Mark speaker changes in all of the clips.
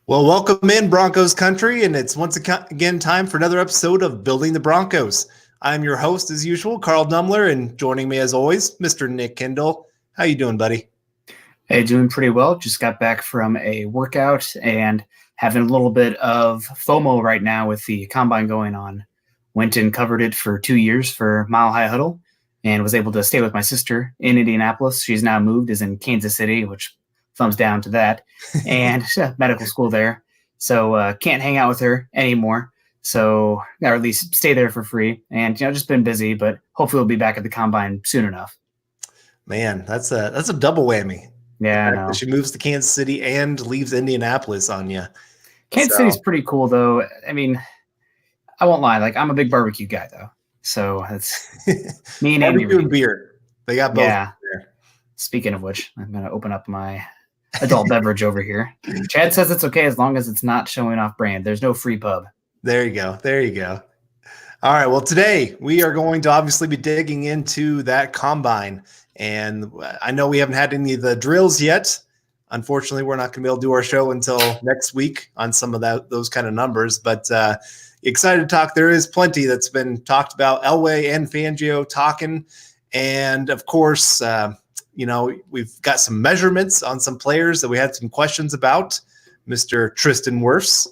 Speaker 1: Well, welcome in Broncos country, and it's once again time for another episode of Building the Broncos. I'm your host, as usual, Carl Dumler, and joining me as always, Mr. Nick Kendell. How you doing, buddy?
Speaker 2: Hey, doing pretty well. Just got back from a workout and having a little bit of FOMO right now with the combine going on. Went and covered it for 2 years for Mile High Huddle and was able to stay with my sister in Indianapolis. She's now moved, is in Kansas City, which thumbs down to that, and medical school there. So can't hang out with her anymore. So, or at least stay there for free. And, just been busy, but hopefully we'll be back at the combine soon enough.
Speaker 1: Man, that's a double whammy.
Speaker 2: Yeah, I know.
Speaker 1: She moves to Kansas City and leaves Indianapolis on you.
Speaker 2: Kansas City's pretty cool, though. I mean, I won't lie. Like, I'm a big barbecue guy, though. So that's me and
Speaker 1: barbecue and beer. They got both.
Speaker 2: Yeah. There. Speaking of which, I'm going to open up my adult beverage over here. Chad says it's okay as long as it's not showing off brand. There's no free pub.
Speaker 1: There you go. All right. Well, today we are going to obviously be digging into that combine. And I know we haven't had any of the drills yet. Unfortunately, we're not going to be able to do our show until next week on some of those kind of numbers. But excited to talk. There is plenty that's been talked about. Elway and Fangio talking. And, of course, we've got some measurements on some players that we had some questions about. Mr. Tristan Wirfs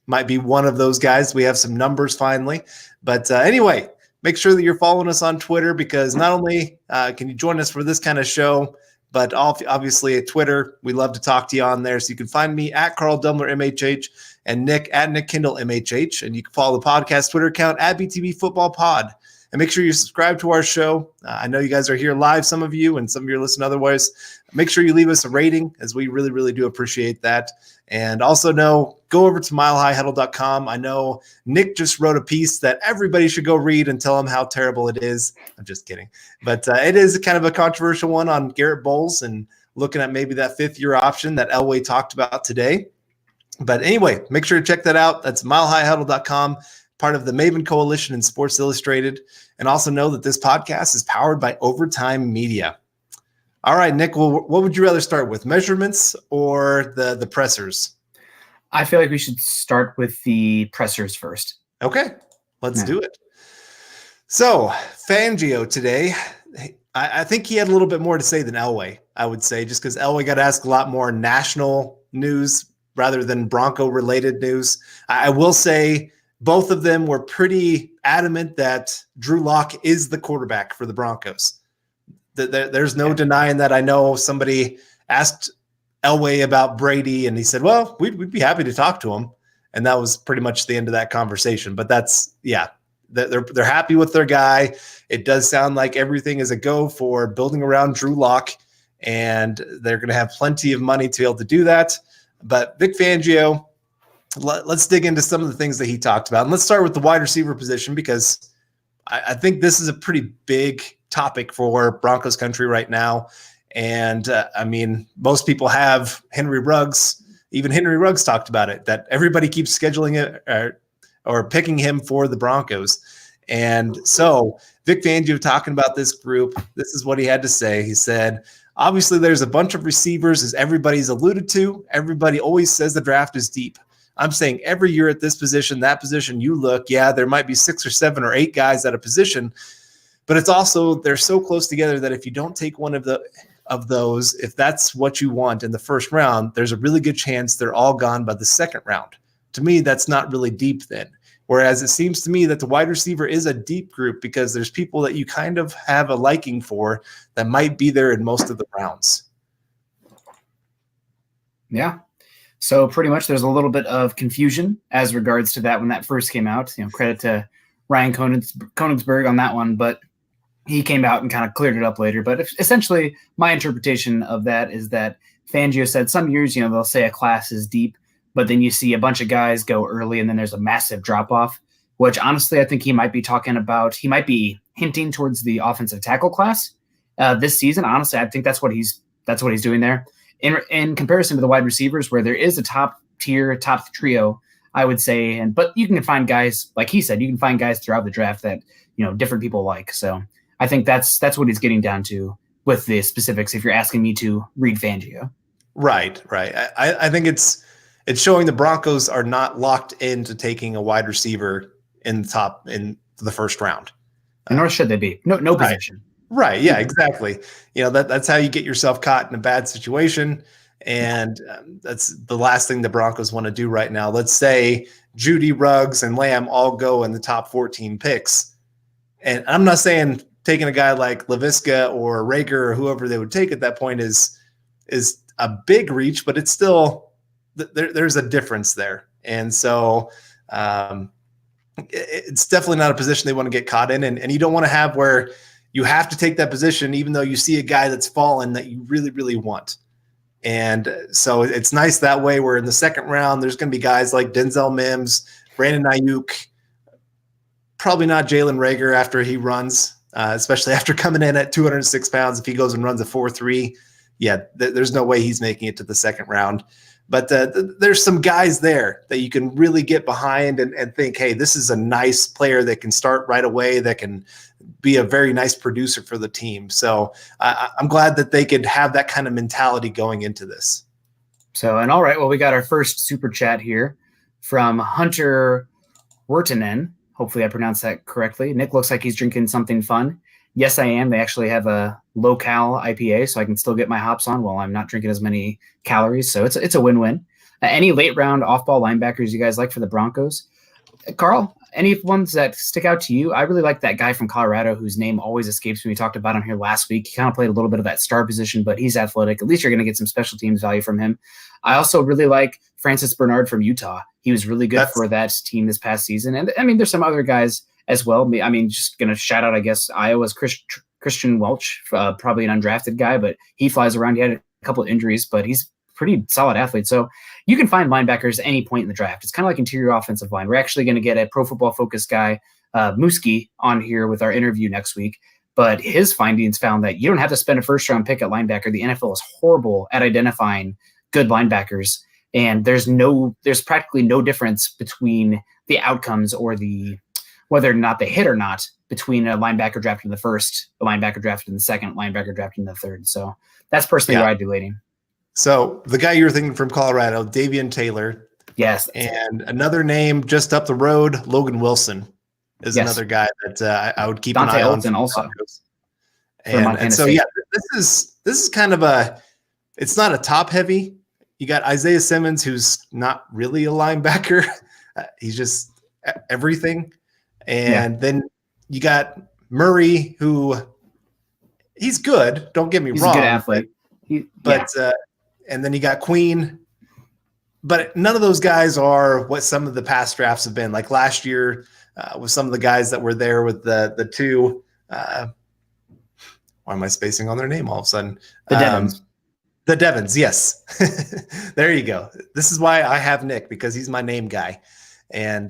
Speaker 1: might be one of those guys. We have some numbers finally. But anyway, make sure that you're following us on Twitter because not only can you join us for this kind of show, but obviously at Twitter, we love to talk to you on there. So you can find me at Carl Dumler MHH and Nick at Nick Kendell MHH. And you can follow the podcast Twitter account at BTB Football Pod. And make sure you subscribe to our show. I know you guys are here live, some of you, and some of you are listening otherwise. Make sure you leave us a rating, as we really, really do appreciate that. And also go over to milehighhuddle.com. I know Nick just wrote a piece that everybody should go read and tell him how terrible it is. I'm just kidding. But it is kind of a controversial one on Garrett Bowles and looking at maybe that fifth-year option that Elway talked about today. But anyway, make sure to check that out. That's milehighhuddle.com. Part of the Maven Coalition and Sports Illustrated, and also know that this podcast is powered by Overtime Media. All right, Nick, well, what would you rather start with, measurements or the pressors?
Speaker 2: I feel like we should start with the pressors first.
Speaker 1: Okay, let's do it. So, Fangio today, I think he had a little bit more to say than Elway, I would say, just because Elway got asked a lot more national news rather than Bronco-related news. I will say both of them were pretty adamant that Drew Lock is the quarterback for the Broncos. There's no denying that. I know somebody asked Elway about Brady, and he said, well, we'd be happy to talk to him. And that was pretty much the end of that conversation. But they're happy with their guy. It does sound like everything is a go for building around Drew Lock, and they're going to have plenty of money to be able to do that. But Vic Fangio, let's dig into some of the things that he talked about. And let's start with the wide receiver position because I think this is a pretty big topic for Broncos country right now. And, most people have Henry Ruggs. Even Henry Ruggs talked about it, that everybody keeps scheduling it or picking him for the Broncos. And so Vic Fangio talking about this group, this is what he had to say. He said, obviously there's a bunch of receivers, as everybody's alluded to. Everybody always says the draft is deep. I'm saying every year at this position, that position, you look, there might be 6 or 7 or 8 guys at a position, but it's also, they're so close together that if you don't take one of those, if that's what you want in the first round, there's a really good chance they're all gone by the second round. To me, that's not really deep then. Whereas it seems to me that the wide receiver is a deep group because there's people that you kind of have a liking for that might be there in most of the rounds.
Speaker 2: Yeah. So pretty much there's a little bit of confusion as regards to that when that first came out. Credit to Ryan Koenigsberg on that one, but he came out and kind of cleared it up later. But essentially my interpretation of that is that Fangio said some years, they'll say a class is deep, but then you see a bunch of guys go early and then there's a massive drop-off, which honestly I think he might be talking about. He might be hinting towards the offensive tackle class this season. Honestly, I think that's what he's doing there. In comparison to the wide receivers, where there is a top trio, I would say, but you can find guys, like he said, you can find guys throughout the draft that different people like. So I think that's what he's getting down to with the specifics. If you're asking me to read Fangio,
Speaker 1: right. I think it's showing the Broncos are not locked into taking a wide receiver in the first round.
Speaker 2: And nor should they be. No
Speaker 1: Right.
Speaker 2: position.
Speaker 1: Right. Yeah, exactly. That's how you get yourself caught in a bad situation. And that's the last thing the Broncos want to do right now. Let's say Judy, Ruggs, and Lamb all go in the top 14 picks. And I'm not saying taking a guy like Laviska or Rager or whoever they would take at that point is a big reach, but it's still there's a difference there. And so it's definitely not a position they want to get caught in. And you don't want to have where you have to take that position, even though you see a guy that's fallen that you really, really want. And so it's nice that way where in the second round, there's going to be guys like Denzel Mims, Brandon Ayuk, probably not Jalen Reagor after he runs, especially after coming in at 206 pounds. If he goes and runs a 4.3, there's no way he's making it to the second round. But there's some guys there that you can really get behind and think, hey, this is a nice player that can start right away, that can be a very nice producer for the team. So I'm glad that they could have that kind of mentality going into this.
Speaker 2: So, and all right, well, we got our first super chat here from Hunter Wertinen. Hopefully I pronounced that correctly. Nick looks like he's drinking something fun. Yes, I am. They actually have a low-cal IPA, so I can still get my hops on while I'm not drinking as many calories. So it's a win-win. Any late-round off-ball linebackers you guys like for the Broncos? Carl, any ones that stick out to you? I really like that guy from Colorado whose name always escapes me. We talked about him here last week. He kind of played a little bit of that star position, but he's athletic. At least you're going to get some special teams value from him. I also really like Francis Bernard from Utah. He was really good for that team this past season. And, I mean, there's some other guys as well. I mean, just going to shout out, I guess, Iowa's Christian Welch, probably an undrafted guy, but he flies around. He had a couple of injuries, but he's pretty solid athlete. So you can find linebackers at any point in the draft. It's kind of like interior offensive line. We're actually going to get a Pro Football Focus guy, Muski, on here with our interview next week. But his findings found that you don't have to spend a first-round pick at linebacker. The NFL is horrible at identifying good linebackers, and there's practically no difference between the outcomes or whether or not they hit or not between a linebacker drafted in the first, a linebacker drafted in the second, linebacker drafted in the third. So that's personally where I'd be leaning.
Speaker 1: So the guy you were thinking from Colorado, Davian Taylor.
Speaker 2: Yes.
Speaker 1: And another name just up the road, Logan Wilson is another guy that I would keep an eye on.
Speaker 2: Olsen also.
Speaker 1: And so, this is kind of it's not a top heavy. You got Isaiah Simmons, who's not really a linebacker. He's just everything. And then you got Murray, who he's good. Don't get me wrong.
Speaker 2: He's a good athlete.
Speaker 1: And then you got Queen. But none of those guys are what some of the past drafts have been. Like last year with some of the guys that were there with the two. Why am I spacing on their name all of a sudden?
Speaker 2: The Devons.
Speaker 1: The Devons, yes. There you go. This is why I have Nick, because he's my name guy. And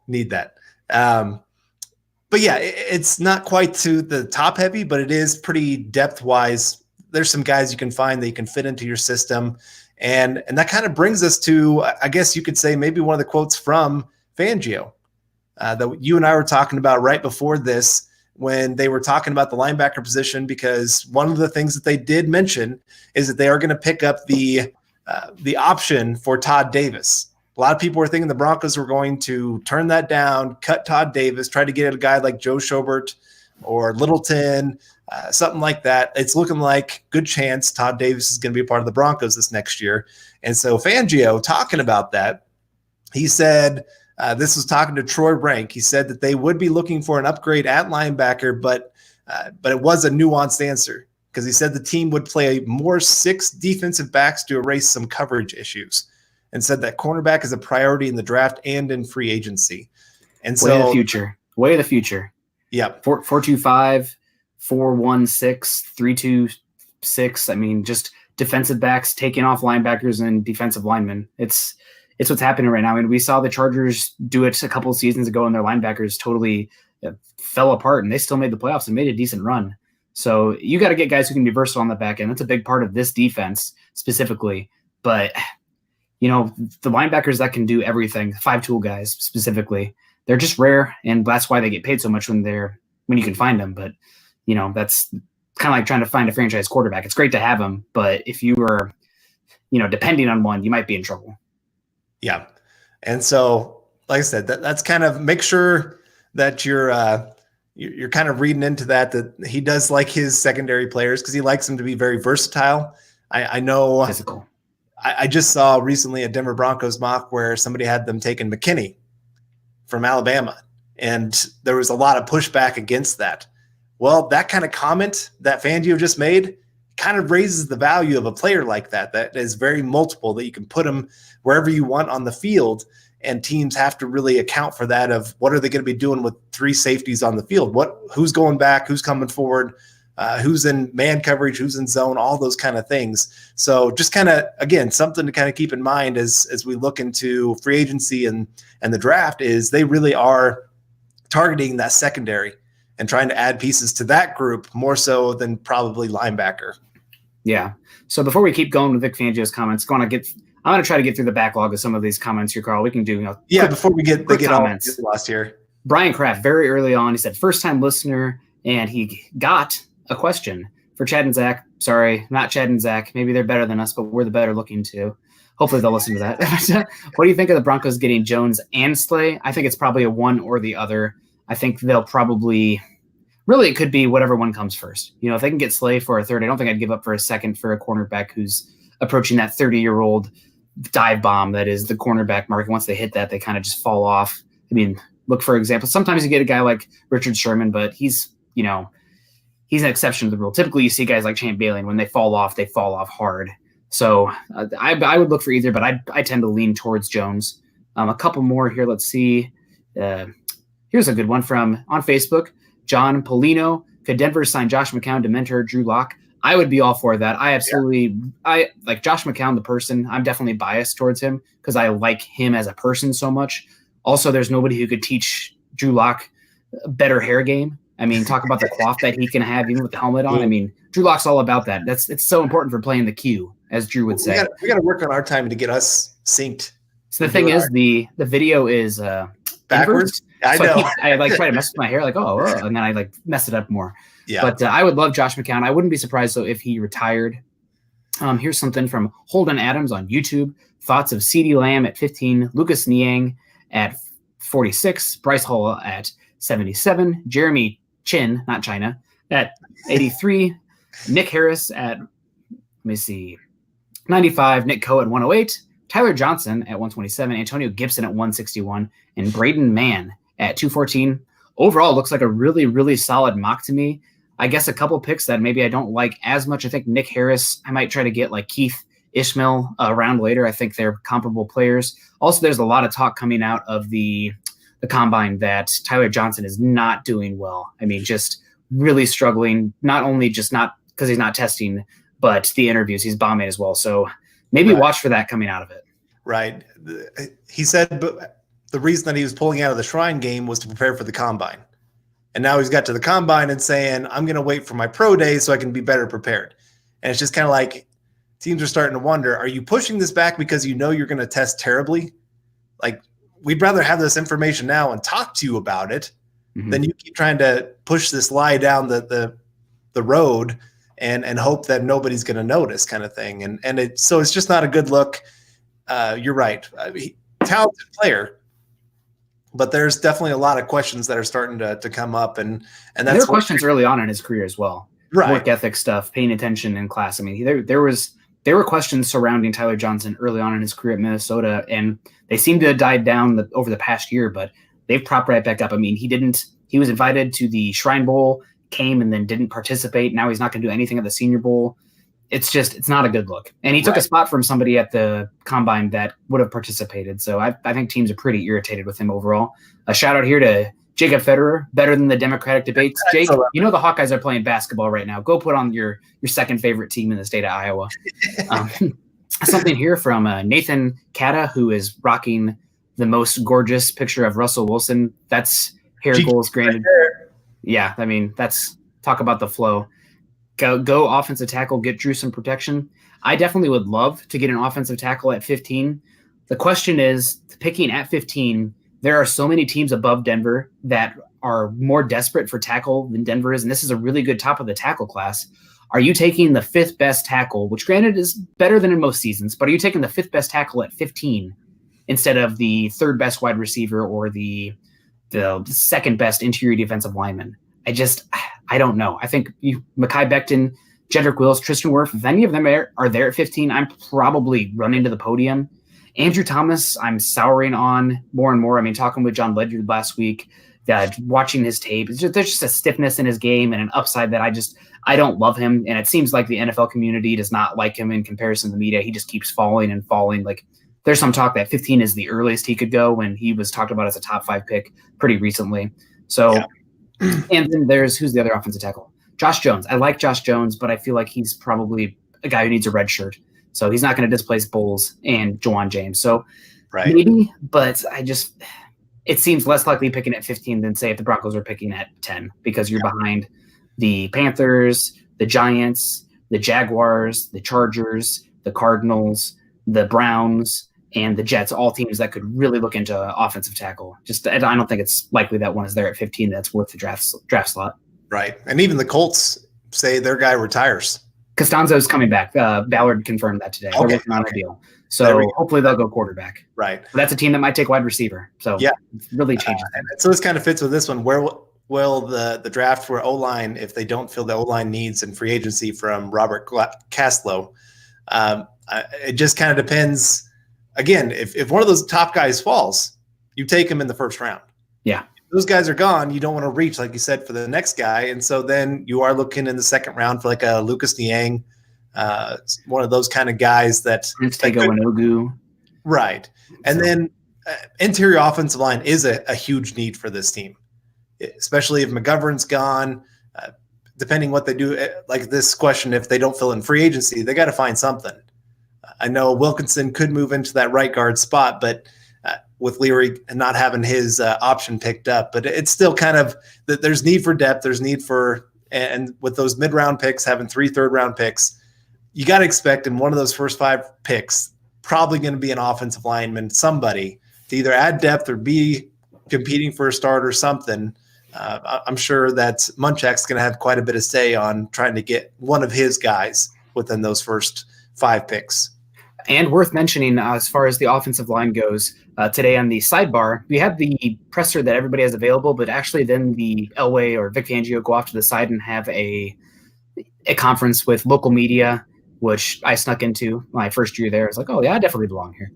Speaker 1: need that. But it's not quite to the top heavy, but it is pretty depth wise. There's some guys you can find that you can fit into your system. And that kind of brings us to, I guess you could say, maybe one of the quotes from Fangio that you and I were talking about right before this, when they were talking about the linebacker position, because one of the things that they did mention is that they are going to pick up the option for Todd Davis. A lot of people were thinking the Broncos were going to turn that down, cut Todd Davis, try to get a guy like Joe Schobert or Littleton, something like that. It's looking like good chance Todd Davis is going to be a part of the Broncos this next year. And so Fangio, talking about that, he said, this was talking to Troy Rank. He said that they would be looking for an upgrade at linebacker, but it was a nuanced answer, because he said the team would play more 6 defensive backs to erase some coverage issues, and said that cornerback is a priority in the draft and in free agency. And so
Speaker 2: way of the future.
Speaker 1: Yeah.
Speaker 2: 4-2-5, 4-1-6, 3-2-6. I mean, just defensive backs taking off linebackers and defensive linemen. It's what's happening right now. I mean, we saw the Chargers do it a couple of seasons ago, and their linebackers totally fell apart, and they still made the playoffs and made a decent run. So you got to get guys who can be versatile on the back end. That's a big part of this defense specifically. But the linebackers that can do everything, 5-tool guys specifically, they're just rare, and that's why they get paid so much when you can find them. But that's kind of like trying to find a franchise quarterback. It's great to have them, but if you are depending on one, you might be in trouble.
Speaker 1: Yeah. And so, like I said, that's kind of make sure that you're kind of reading into that he does like his secondary players because he likes them to be very versatile. I know
Speaker 2: Physical.
Speaker 1: I just saw recently a Denver Broncos mock where somebody had them taking McKinney from Alabama, and there was a lot of pushback against that. Well, that kind of comment that Fangio just made kind of raises the value of a player like that is very multiple, that you can put them wherever you want on the field, and teams have to really account for that of what are they going to be doing with three safeties on the field? Who's going back, who's coming forward, who's in man coverage, who's in zone, all those kind of things. So just kind of, again, something to kind of keep in mind as we look into free agency and the draft is they really are targeting that secondary and trying to add pieces to that group more so than probably linebacker.
Speaker 2: Yeah. So before we keep going with Vic Fangio's comments, I'm going to try to get through the backlog of some of these comments here, Carl. We can do,
Speaker 1: before we get
Speaker 2: comments.
Speaker 1: All lost here.
Speaker 2: Brian Kraft, very early on, he said, first-time listener, and he got a question for Chad and Zach. Sorry, not Chad and Zach. Maybe they're better than us, but we're the better looking too. Hopefully they'll listen to that. What do you think of the Broncos getting Jones and Slay? I think it's probably a one or the other. I think they'll probably – really it could be whatever one comes first. If they can get Slay for a third, I don't think I'd give up for a second for a cornerback who's approaching that 30-year-old dive bomb that is the cornerback market. Once they hit that, they kind of just fall off. I mean, look, for example, sometimes you get a guy like Richard Sherman, but he's an exception to the rule. Typically, you see guys like Champ Bailey, and when they fall off hard. So I would look for either, but I tend to lean towards Jones. A couple more here. Let's see. Here's a good one from on Facebook. John Polino. Could Denver sign Josh McCown to mentor Drew Lock? I would be all for that. I like Josh McCown, the person. I'm definitely biased towards him because I like him as a person so much. Also, there's nobody who could teach Drew Lock a better hair game. I mean, talk about the quaff that he can have even with the helmet on. I mean, Drew Lock's all about that. It's so important for playing the cue, as Drew would say.
Speaker 1: We got to work on our time to get us synced.
Speaker 2: So the thing is, the video is
Speaker 1: backwards.
Speaker 2: I know. I try to mess with my hair, and then I mess it up more.
Speaker 1: Yeah.
Speaker 2: But I would love Josh McCown. I wouldn't be surprised though if he retired. Here's something from Holden Adams on YouTube. Thoughts of CeeDee Lamb at 15, Lucas Niang at 46, Bryce Hall at 77, Jeremy Chin, not China, at 83, Nick Harris at 95, Nick Coe at 108, Tyler Johnson at 127, Antonio Gibson at 161, and Braden Mann at 214. Overall, it looks like a really, really solid mock to me. I guess a couple picks that maybe I don't like as much. I think Nick Harris, I might try to get like Keith Ishmael around later. I think they're comparable players. Also, there's a lot of talk coming out of the combine that Tyler Johnson is not doing well. I mean, just really struggling, not only just not because he's not testing, but the interviews, he's bombing as well. So maybe watch for that coming out of it.
Speaker 1: Right. He said the reason that he was pulling out of the Shrine game was to prepare for the combine. And now he's got to the combine and saying, I'm going to wait for my pro day so I can be better prepared. And it's just kind of like teams are starting to wonder, are you pushing this back because you know you're going to test terribly? Like, we'd rather have this information now and talk to you about it than you keep trying to push this lie down the road and hope that nobody's going to notice kind of thing. And it's just not a good look. You're right. Talented player, but there's definitely a lot of questions that are starting to come up. And that's
Speaker 2: there were questions early on in his career as well.
Speaker 1: Right.
Speaker 2: Work ethic stuff, paying attention in class. I mean, there were questions surrounding Tyler Johnson early on in his career at Minnesota, and they seem to have died down over the past year, but they've propped right back up. I mean, he was invited to the Shrine Bowl, came and then didn't participate. Now he's not going to do anything at the Senior Bowl. It's not a good look. And he took a spot from somebody at the combine that would have participated. So I think teams are pretty irritated with him overall. A shout out here to Jacob Federer, better than the Democratic debates. Jake, the Hawkeyes are playing basketball right now. Go put on your second favorite team in the state of Iowa. Something here from Nathan Kata, who is rocking the most gorgeous picture of Russell Wilson. That's hair goals granted. Yeah, I mean, that's talk about the flow. Go offensive tackle, get Drew some protection. I definitely would love to get an offensive tackle at 15. The question is, picking at 15, there are so many teams above Denver that are more desperate for tackle than Denver is, and this is a really good top of the tackle class. Are you taking the fifth best tackle, which granted is better than in most seasons, but are you taking the fifth best tackle at 15 instead of the third best wide receiver or the second best interior defensive lineman? I don't know. I think Mekhi Becton, Jedrick Wills, Tristan Wirf, if any of them are there at 15, I'm probably running to the podium. Andrew Thomas, I'm souring on more and more. I mean, talking with John Ledyard last week, watching his tape, there's just a stiffness in his game and an upside that I don't love him. And it seems like the NFL community does not like him in comparison to the media. He just keeps falling and falling. Like, there's some talk that 15 is the earliest he could go when he was talked about as a top 5 pick pretty recently. So, yeah. And then who's the other offensive tackle? Josh Jones. I like Josh Jones, but I feel like he's probably a guy who needs a red shirt. So he's not going to displace Bowles and Juwan James. So maybe, but it seems less likely picking at 15 than, say, if the Broncos are picking at 10, because you're behind the Panthers, the Giants, the Jaguars, the Chargers, the Cardinals, the Browns, and the Jets, all teams that could really look into offensive tackle. I don't think it's likely that one is there at 15 that's worth the draft slot. Right.
Speaker 1: And even the Colts say their guy retires.
Speaker 2: Costanzo's coming back. Ballard confirmed that today. They're working on a deal. So hopefully they'll go quarterback.
Speaker 1: Right.
Speaker 2: But that's a team that might take wide receiver. So yeah, it really changes.
Speaker 1: So this kind of fits with this one. Where will the draft for O-line, if they don't fill the O-line needs in free agency from Robert Castlow? It just kind of depends. Again, if one of those top guys falls, you take him in the first round.
Speaker 2: Yeah.
Speaker 1: If those guys are gone, you don't want to reach, like you said, for the next guy. And so then you are looking in the second round for like a Lucas Niang, one of those kind of guys that
Speaker 2: take a Winogu.
Speaker 1: Right. And then interior offensive line is a huge need for this team, especially if McGovern's gone. Depending what they do, like this question, if they don't fill in free agency, they got to find something. I know Wilkinson could move into that right guard spot, but with Leary not having his option picked up, but it's still kind of that there's need for depth. There's need for, and with those mid-round picks, having 3 third-round picks, you got to expect in one of those first 5 picks, probably going to be an offensive lineman, somebody to either add depth or be competing for a start or something. I'm sure that Munchak's going to have quite a bit of say on trying to get one of his guys within those first 5 picks.
Speaker 2: And worth mentioning, as far as the offensive line goes, today on the sidebar, we have the presser that everybody has available, but actually then the Elway or Vic Fangio go off to the side and have a conference with local media, which I snuck into my first year there. I was like, oh, yeah, I definitely belong here.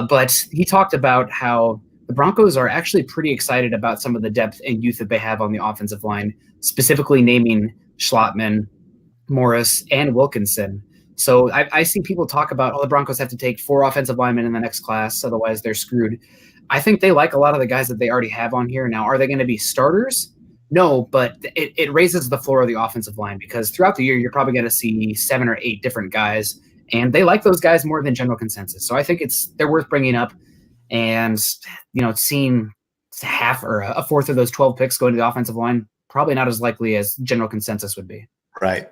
Speaker 2: But he talked about how the Broncos are actually pretty excited about some of the depth and youth that they have on the offensive line, specifically naming Schlottman, Morris, and Wilkinson. So I see people talk about, the Broncos have to take 4 offensive linemen in the next class, otherwise they're screwed. I think they like a lot of the guys that they already have on here. Now, are they going to be starters? No, but it raises the floor of the offensive line, because throughout the year, you're probably going to see 7 or 8 different guys, and they like those guys more than general consensus. So I think they're worth bringing up, and seeing half or a fourth of those 12 picks going to the offensive line, probably not as likely as general consensus would be.
Speaker 1: Right.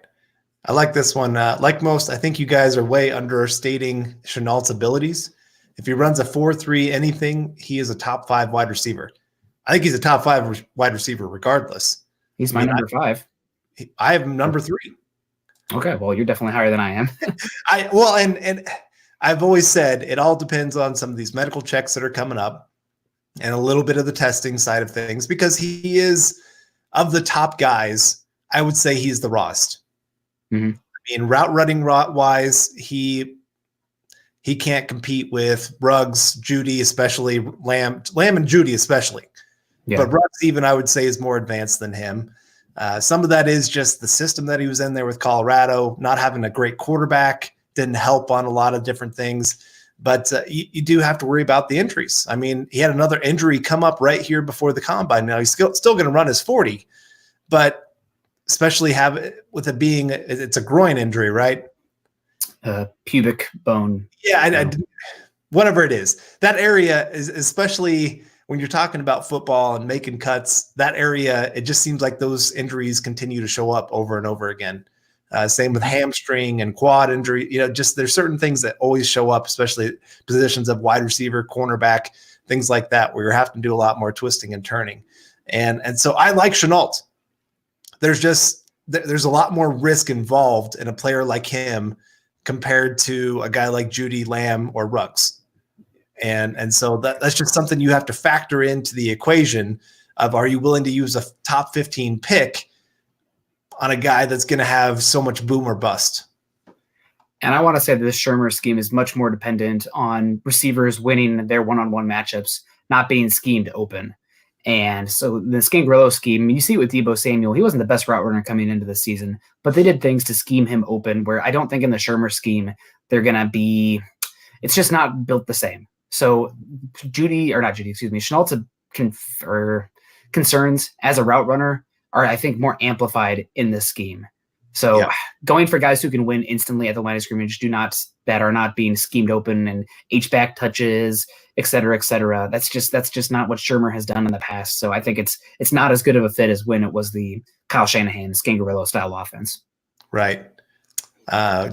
Speaker 1: I like this one. Like most, I think you guys are way understating Chenault's abilities. If he runs a 4.3 anything, he is a top 5 wide receiver. I think he's a top 5 wide receiver regardless.
Speaker 2: He's my number 5.
Speaker 1: I have him number 3.
Speaker 2: Okay, well, you're definitely higher than I am.
Speaker 1: And I've always said it all depends on some of these medical checks that are coming up and a little bit of the testing side of things, because he is, of the top guys, I would say he's the rawest.
Speaker 2: Mm-hmm.
Speaker 1: I mean, route running wise, he can't compete with Ruggs, Judy, especially Lamb and Judy, especially. Yeah. But Ruggs, even I would say, is more advanced than him. Some of that is just the system that he was in there with Colorado, not having a great quarterback didn't help on a lot of different things. But you do have to worry about the injuries. I mean, he had another injury come up right here before the combine. Now he's still going to run his 40, but especially with it being, it's a groin injury, right?
Speaker 2: Pubic bone.
Speaker 1: Yeah, whatever it is. That area is, especially when you're talking about football and making cuts, that area, it just seems like those injuries continue to show up over and over again. Same with hamstring and quad injury. Just there's certain things that always show up, especially positions of wide receiver, cornerback, things like that, where you're having to do a lot more twisting and turning. And so I like Chenault. There's just there's a lot more risk involved in a player like him compared to a guy like Judy, Lamb, or Ruggs. And so that's just something you have to factor into the equation of, are you willing to use a top 15 pick on a guy that's going to have so much boom or bust?
Speaker 2: And I want to say that this Shurmur scheme is much more dependent on receivers winning their one-on-one matchups, not being schemed open. And so the Scangarello scheme, you see it with Deebo Samuel. He wasn't the best route runner coming into the season, but they did things to scheme him open, where I don't think in the Shurmur scheme they're going to be – it's just not built the same. So Shenault's concerns as a route runner are, I think, more amplified in this scheme. So going for guys who can win instantly at the line of scrimmage, that are not being schemed open and H-back touches, et cetera, that's just not what Shurmur has done in the past. So I think it's not as good of a fit as when it was the Kyle Shanahan Scangarello style offense.
Speaker 1: Right.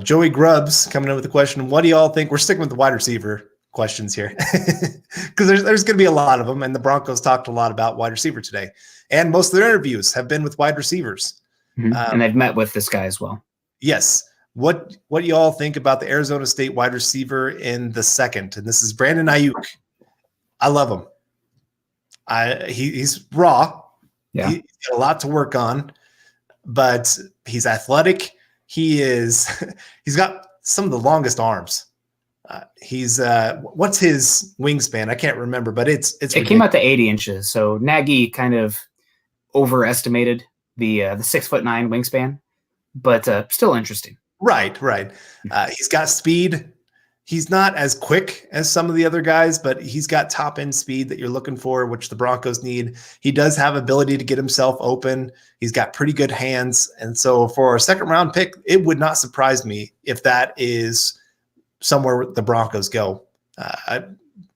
Speaker 1: Joey Grubbs coming in with the question, what do y'all think? We're sticking with the wide receiver questions here because there's going to be a lot of them, and the Broncos talked a lot about wide receiver today, and most of their interviews have been with wide receivers.
Speaker 2: Mm-hmm. And they've met with this guy as well. Yes.
Speaker 1: What do you all think about the Arizona State wide receiver in the second? And this is Brandon Ayuk. I love him. He's raw.
Speaker 2: Yeah.
Speaker 1: He's got a lot to work on, but he's athletic. He's got some of the longest arms. He's what's his wingspan? I can't remember, but it
Speaker 2: came out to 80 inches. So Nagy kind of overestimated the 6'9" wingspan, but still interesting.
Speaker 1: Right. He's got speed. He's not as quick as some of the other guys, but he's got top end speed that you're looking for, which the Broncos need. He does have ability to get himself open. He's got pretty good hands. And so for a second round pick, it would not surprise me if that is somewhere the Broncos go.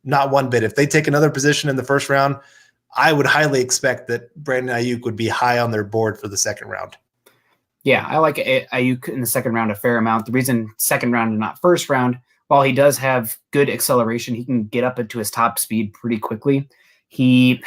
Speaker 1: Not one bit. If they take another position in the first round, I would highly expect that Brandon Ayuk would be high on their board for the second round.
Speaker 2: Yeah, I like Ayuk in the second round a fair amount. The reason second round and not first round, while he does have good acceleration, he can get up into his top speed pretty quickly. He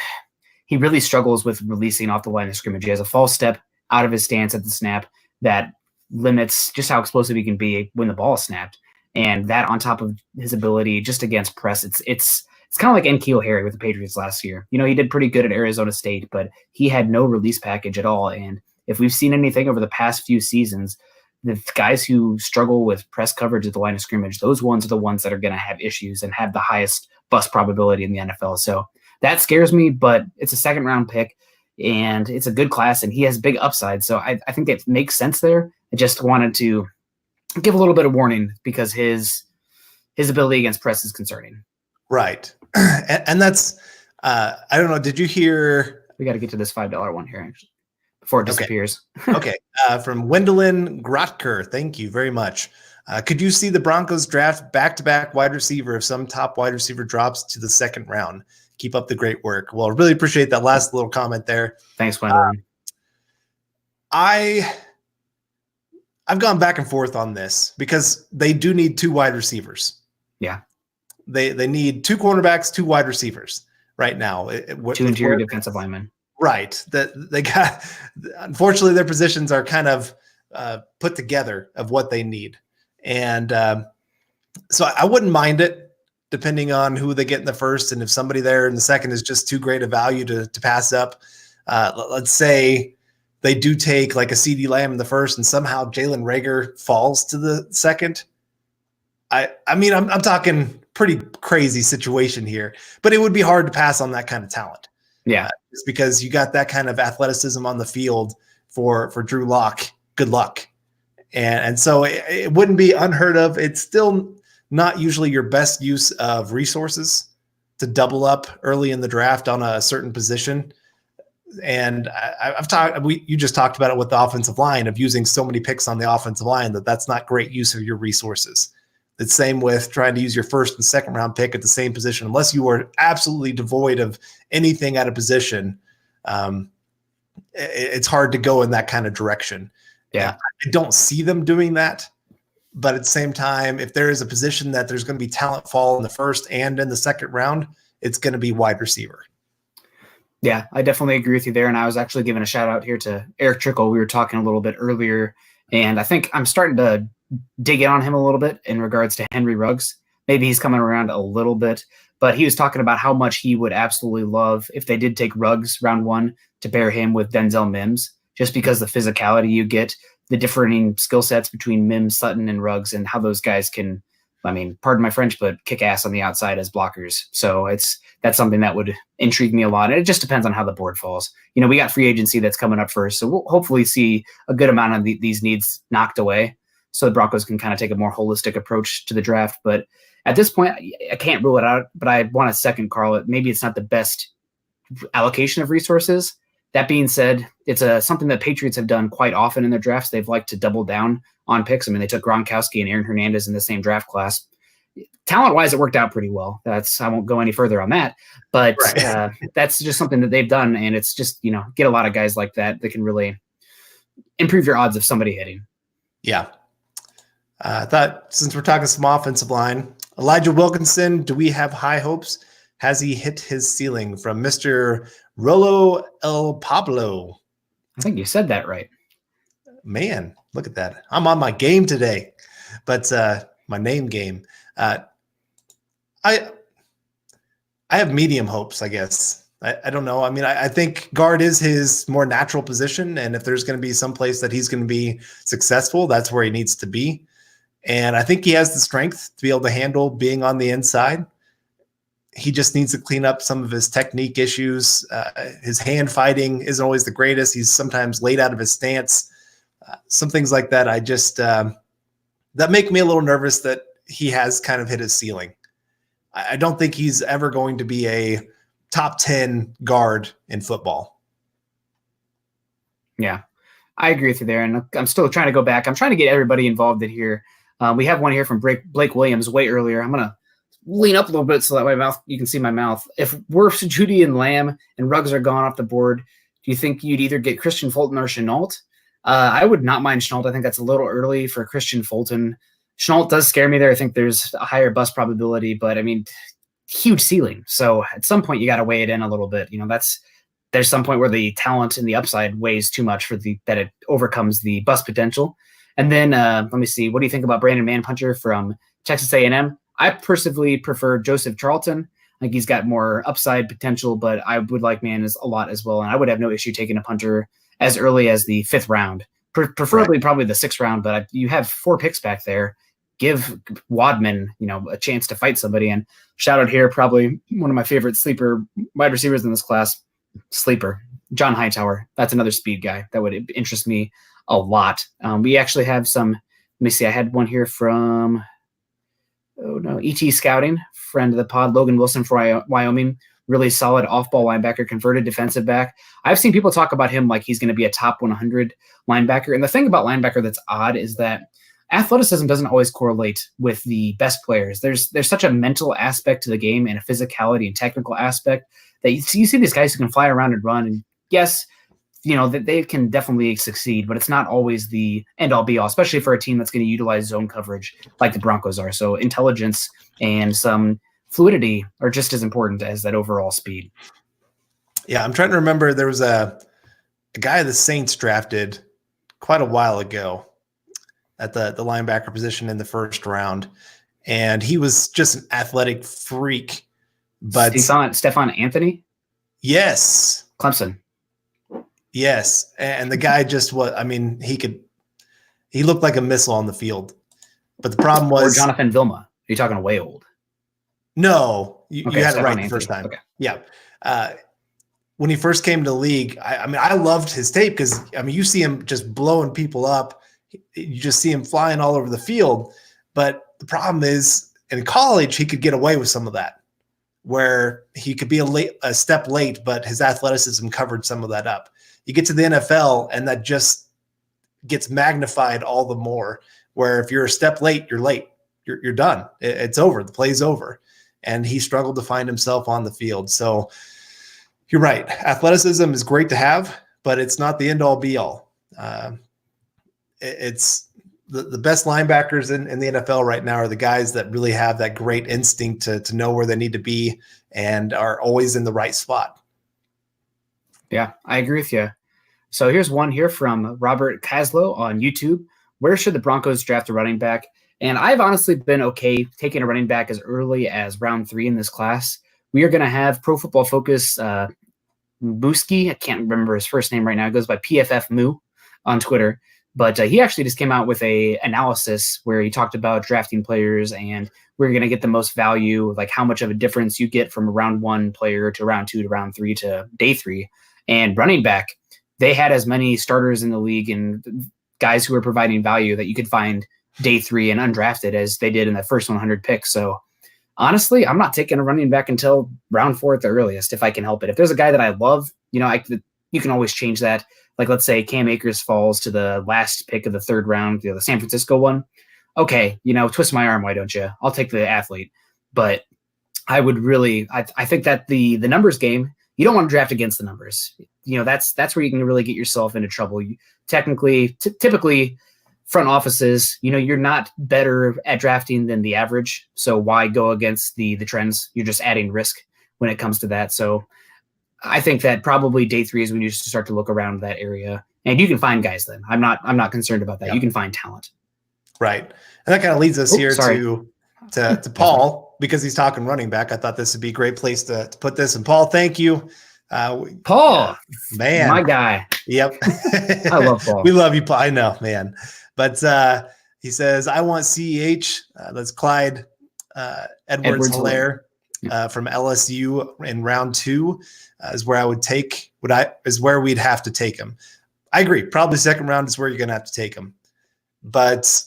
Speaker 2: really struggles with releasing off the line of scrimmage. He has a false step out of his stance at the snap that limits just how explosive he can be when the ball is snapped. And that on top of his ability just against press, it's kind of like N'Keal Harry with the Patriots last year. He did pretty good at Arizona State, but he had no release package at all. And if we've seen anything over the past few seasons, the guys who struggle with press coverage at the line of scrimmage, those ones are the ones that are going to have issues and have the highest bust probability in the NFL. So that scares me, but it's a second round pick and it's a good class and he has big upside. So I think it makes sense there. I just wanted to give a little bit of warning because his ability against press is concerning.
Speaker 1: Right. And that's, I don't know. Did you hear?
Speaker 2: We got to get to this $5 one here actually before it disappears.
Speaker 1: Okay. From Wendelin Grotker. Thank you very much. Could you see the Broncos draft back-to-back wide receiver if some top wide receiver drops to the second round? Keep up the great work. Well, I really appreciate that last little comment there.
Speaker 2: Thanks, Wendelin.
Speaker 1: I've gone back and forth on this because they do need two wide receivers.
Speaker 2: Yeah.
Speaker 1: They need two cornerbacks, two wide receivers right now.
Speaker 2: Two interior defensive linemen.
Speaker 1: Right. That they got. Unfortunately, their positions are kind of put together of what they need, and so I wouldn't mind it depending on who they get in the first, and if somebody there in the second is just too great a value to pass up. Let's say they do take like a CD Lamb in the first, and somehow Jalen Reagor falls to the second. I mean, I'm talking pretty crazy situation here, but it would be hard to pass on that kind of talent.
Speaker 2: Yeah.
Speaker 1: Just because you got that kind of athleticism on the field for Drew Lock. Good luck. And so it wouldn't be unheard of. It's still not usually your best use of resources to double up early in the draft on a certain position. And you just talked about it with the offensive line of using so many picks on the offensive line that's not great use of your resources. The same with trying to use your first and second round pick at the same position, unless you are absolutely devoid of anything at a position. It's hard to go in that kind of direction.
Speaker 2: Yeah.
Speaker 1: I don't see them doing that, but at the same time, if there is a position that there's going to be talent fall in the first and in the second round, it's going to be wide receiver.
Speaker 2: Yeah, I definitely agree with you there. And I was actually giving a shout out here to Eric Trickle. We were talking a little bit earlier, and I think I'm starting to dig in on him a little bit in regards to Henry Ruggs. Maybe he's coming around a little bit, but he was talking about how much he would absolutely love if they did take Ruggs round one to pair him with Denzel Mims, just because the physicality you get, the differing skill sets between Mims, Sutton, and Ruggs, and how those guys can, I mean, pardon my French, but kick ass on the outside as blockers. So that's something that would intrigue me a lot. And it just depends on how the board falls. You know, we got free agency that's coming up first, so we'll hopefully see a good amount of these needs knocked away, so the Broncos can kind of take a more holistic approach to the draft. But at this point, I can't rule it out. But I want to second Carl. Maybe it's not the best allocation of resources. That being said, it's something that Patriots have done quite often in their drafts. They've liked to double down on picks. I mean, they took Gronkowski and Aaron Hernandez in the same draft class. Talent-wise, it worked out pretty well. I won't go any further on that, but right. That's just something that they've done, and it's just, you know, get a lot of guys like that can really improve your odds of somebody hitting.
Speaker 1: Yeah. I thought, since we're talking some offensive line, Elijah Wilkinson, do we have high hopes? Has he hit his ceiling? From Mr. Rolo El Pablo.
Speaker 2: I think you said that right.
Speaker 1: Man, look at that. I'm on my game today, but my name game. I have medium hopes, I guess. I don't know. I mean, I think guard is his more natural position, and if there's going to be some place that he's going to be successful, that's where he needs to be. And I think he has the strength to be able to handle being on the inside. He just needs to clean up some of his technique issues. His hand fighting isn't always the greatest. He's sometimes late out of his stance. Some things like that, that make me a little nervous that he has kind of hit his ceiling. I don't think he's ever going to be a top 10 guard in football.
Speaker 2: Yeah, I agree with you there. And I'm still trying to go back. I'm trying to get everybody involved in here. We have one here from Blake Williams way earlier. I'm going to lean up a little bit so that you can see my mouth. If Wirfs, Judy, and Lamb and Ruggs are gone off the board, do you think you'd either get Christian Fulton or Chenault? I would not mind Chenault. I think that's a little early for Christian Fulton. Chenault does scare me there. I think there's a higher bust probability, but I mean, huge ceiling. So at some point you got to weigh it in a little bit. You know, there's some point where the talent and the upside weighs too much that it overcomes the bust potential. And then let me see. What do you think about Brandon Manpuncher from Texas A&M? I personally prefer Joseph Charlton. I think he's got more upside potential, but I would like Man a lot as well. And I would have no issue taking a punter as early as the 5th round, preferably probably the 6th round. But you have 4 picks back there. Give Wadman, a chance to fight somebody. And shout out here, probably one of my favorite sleeper wide receivers in this class, John Hightower. That's another speed guy that would interest me a lot. We actually have some. Let me see. I had one here from ET Scouting, friend of the pod, Logan Wilson for Wyoming. Really solid off-ball linebacker, converted defensive back. I've seen people talk about him like he's going to be a top 100 linebacker. And the thing about linebacker that's odd is that athleticism doesn't always correlate with the best players. There's such a mental aspect to the game and a physicality and technical aspect that you see these guys who can fly around and run. And yes, that they can definitely succeed, but it's not always the end-all be-all, especially for a team that's going to utilize zone coverage like the Broncos are. So intelligence and some fluidity are just as important as that overall speed.
Speaker 1: Yeah, I'm trying to remember. There was a guy the Saints drafted quite a while ago at the linebacker position in the 1st round, and he was just an athletic freak. But
Speaker 2: Stephon Anthony?
Speaker 1: Yes.
Speaker 2: Clemson.
Speaker 1: Yes. And the guy just he looked like a missile on the field. But the problem was
Speaker 2: Or Jonathan Vilma. Are you talking way old?
Speaker 1: No, you had it right the first time.
Speaker 2: Okay.
Speaker 1: Yeah. When he first came to the league, I loved his tape because you see him just blowing people up. You just see him flying all over the field. But the problem is, in college, he could get away with some of that, where he could be a step late, but his athleticism covered some of that up. You get to the NFL, and that just gets magnified all the more, where if you're a step late, you're late. You're done. It's over. The play's over. And he struggled to find himself on the field. So you're right. Athleticism is great to have, but it's not the end-all be-all. It's the best linebackers in the NFL right now are the guys that really have that great instinct to know where they need to be and are always in the right spot.
Speaker 2: Yeah, I agree with you. So here's one here from Robert Caslow on YouTube. Where should the Broncos draft a running back? And I've honestly been okay taking a running back as early as round 3 in this class. We are going to have Pro Football Focus Booski. I can't remember his first name right now. It goes by PFF Moo on Twitter. But he actually just came out with a analysis where he talked about drafting players and we're going to get the most value, like how much of a difference you get from a round 1 player to round 2 to round 3 to day 3. And running back, they had as many starters in the league and guys who were providing value that you could find day 3 and undrafted as they did in the first 100 picks. So honestly, I'm not taking a running back until round 4 at the earliest if I can help it. If there's a guy that I love, you can always change that. Like, let's say Cam Akers falls to the last pick of the 3rd round, the San Francisco one. Okay, twist my arm, why don't you? I'll take the athlete. But I would really, I think that the numbers game, you don't want to draft against the numbers. That's where you can really get yourself into trouble. Typically, front offices, you're not better at drafting than the average. So why go against the trends? You're just adding risk when it comes to that. So I think that probably day 3 is when you start to look around that area, and you can find guys. Then I'm not concerned about that. Yeah. You can find talent.
Speaker 1: Right, and that kind of leads us to Paul, because he's talking running back. I thought this would be a great place to put this. And Paul, thank you.
Speaker 2: Paul,
Speaker 1: man,
Speaker 2: my guy.
Speaker 1: Yep.
Speaker 2: I love Paul.
Speaker 1: We love you, Paul. I know, man. But he says, I want CEH. That's Clyde Edwards-Helaire from LSU in round 2 is where I would take is where we'd have to take him. I agree. Probably 2nd round is where you're going to have to take him. But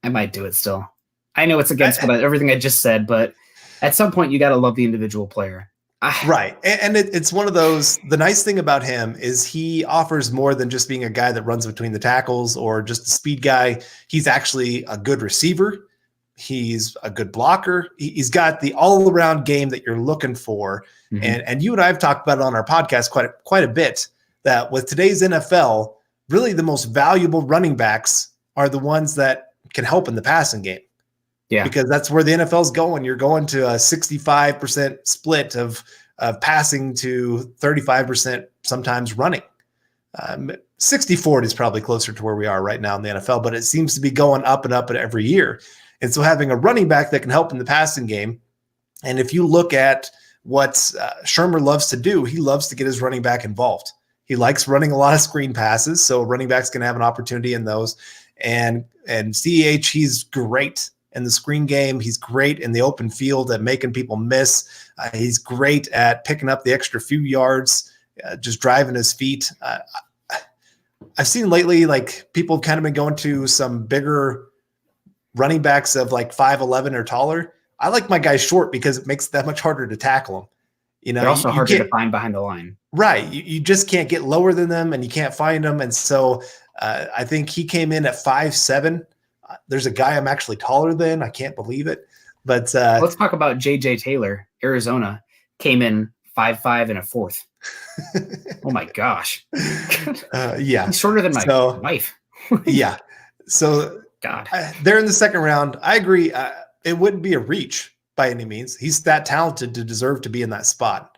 Speaker 2: I might do it still. I know it's against everything I just said, but at some point you got to love the individual player.
Speaker 1: Right. And it's one of those, the nice thing about him is he offers more than just being a guy that runs between the tackles or just a speed guy. He's actually a good receiver. He's a good blocker. He's got the all-around game that you're looking for. Mm-hmm. And you and I have talked about it on our podcast quite a bit, that with today's NFL, really the most valuable running backs are the ones that can help in the passing game.
Speaker 2: Yeah,
Speaker 1: because that's where the NFL is going. You're going to a 65% split of passing to 35% sometimes running. 60-40 is probably closer to where we are right now in the NFL, but it seems to be going up and up every year. And so having a running back that can help in the passing game, and if you look at what Shermer loves to do, he loves to get his running back involved. He likes running a lot of screen passes, so running backs can have an opportunity in those. And CEH, he's great in the screen game. He's great in the open field at making people miss. He's great at picking up the extra few yards, just driving his feet. I've seen lately, like, people kind of been going to some bigger running backs of like 5'11" or taller. I like my guys short because it makes it that much harder to tackle them.
Speaker 2: They're also harder to find behind the line.
Speaker 1: Right. You just can't get lower than them, and you can't find them. And so I think he came in at 5'7". There's a guy I'm actually taller than. I can't believe it. But
Speaker 2: let's talk about J.J. Taylor, Arizona. Came in 5'5" and a 4th. Oh my gosh.
Speaker 1: Yeah.
Speaker 2: He's shorter than my wife.
Speaker 1: Yeah. So
Speaker 2: God,
Speaker 1: they're in the 2nd round. I agree. It wouldn't be a reach by any means. He's that talented to deserve to be in that spot.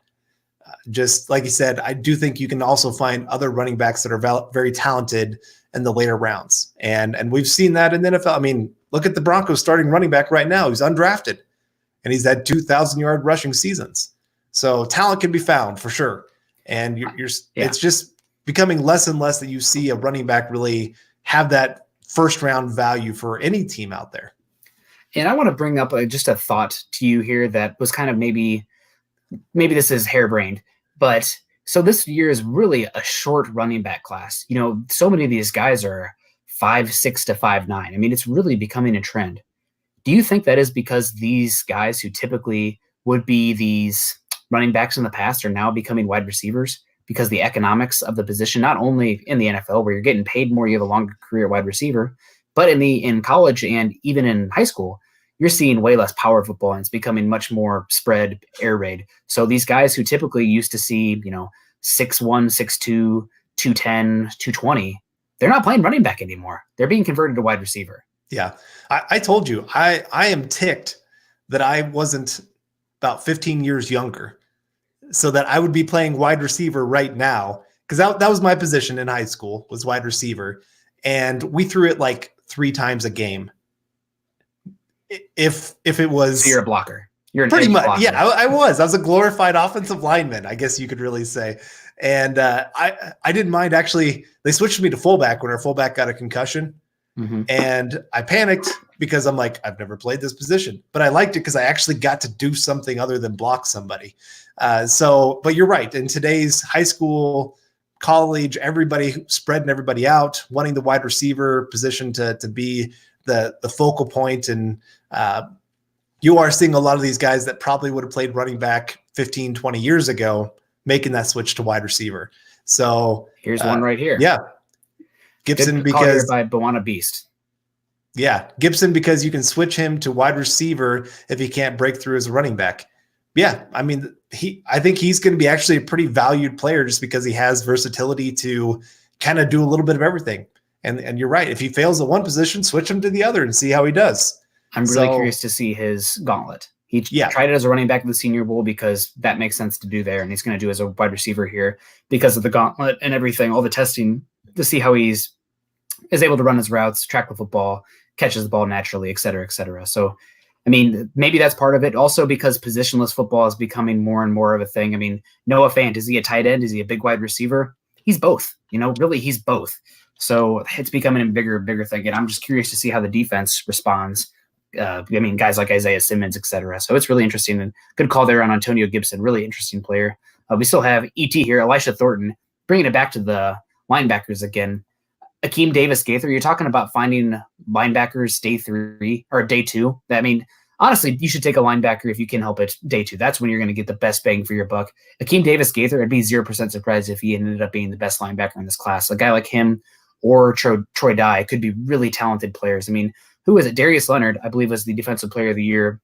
Speaker 1: Just like you said, I do think you can also find other running backs that are very talented in the later rounds. And we've seen that in the NFL. I mean, look at the Broncos starting running back right now. He's undrafted, and he's had 2,000-yard rushing seasons. So talent can be found for sure. And it's just becoming less and less that you see a running back really have that 1st-round value for any team out there.
Speaker 2: And I want to bring up just a thought to you here that was kind of maybe this is harebrained, but so this year is really a short running back class. So many of these guys are 5'6" to 5'9". I mean, it's really becoming a trend. Do you think that is because these guys who typically would be these running backs in the past are now becoming wide receivers because the economics of the position, not only in the NFL where you're getting paid more, you have a longer career wide receiver, but in college and even in high school, you're seeing way less power football, and it's becoming much more spread air raid. So these guys who typically used to see, 6'1", 6'2", 210, 220, they're not playing running back anymore. They're being converted to wide receiver.
Speaker 1: Yeah. I told you, I am ticked that I wasn't about 15 years younger. so that I would be playing wide receiver right now, because that was my position in high school, was wide receiver, and we threw it like 3 times a game. If it was,
Speaker 2: so you're a blocker. You're an
Speaker 1: pretty
Speaker 2: edge
Speaker 1: much,
Speaker 2: blocker.
Speaker 1: yeah. I was a glorified offensive lineman, I guess you could really say. And I didn't mind, actually. They switched me to fullback when our fullback got a concussion, and I panicked because I'm like, I've never played this position, but I liked it because I actually got to do something other than block somebody. But you're right. In today's high school, college, everybody spreading everybody out, wanting the wide receiver position to be the focal point. And you are seeing a lot of these guys that probably would have played running back 15, 20 years ago, making that switch to wide receiver. So
Speaker 2: here's one right here.
Speaker 1: Yeah. Gibson,
Speaker 2: Good call here
Speaker 1: because
Speaker 2: by Bawana Beast.
Speaker 1: Yeah, Gibson, because you can switch him to wide receiver if he can't break through as a running back. Yeah, I mean, I think he's going to be actually a pretty valued player just because he has versatility to kind of do a little bit of everything. And you're right. If he fails at one position, switch him to the other and see how he does.
Speaker 2: I'm really curious to see his gauntlet. He tried it as a running back in the Senior Bowl because that makes sense to do there, and he's going to do as a wide receiver here because of the gauntlet and everything, all the testing, to see how he's able to run his routes, track the football, catches the ball naturally, et cetera, et cetera. So, I mean, maybe that's part of it. Also, because positionless football is becoming more and more of a thing. I mean, Noah Fant, is he a tight end? Is he a big wide receiver? He's both. Really, he's both. So it's becoming a bigger thing. And I'm just curious to see how the defense responds. I mean, guys like Isaiah Simmons, et cetera. So it's really interesting. And good call there on Antonio Gibson. Really interesting player. We still have ET here, Elisha Thornton, bringing it back to the linebackers again. Akeem Davis-Gaither, you're talking about finding linebackers day 3 or day 2. I mean, honestly, you should take a linebacker if you can help it day 2. That's when you're going to get the best bang for your buck. Akeem Davis-Gaither, I'd be 0% surprised if he ended up being the best linebacker in this class. A guy like him or Troy Dye could be really talented players. I mean, who is it? Darius Leonard, I believe, was the Defensive Player of the Year,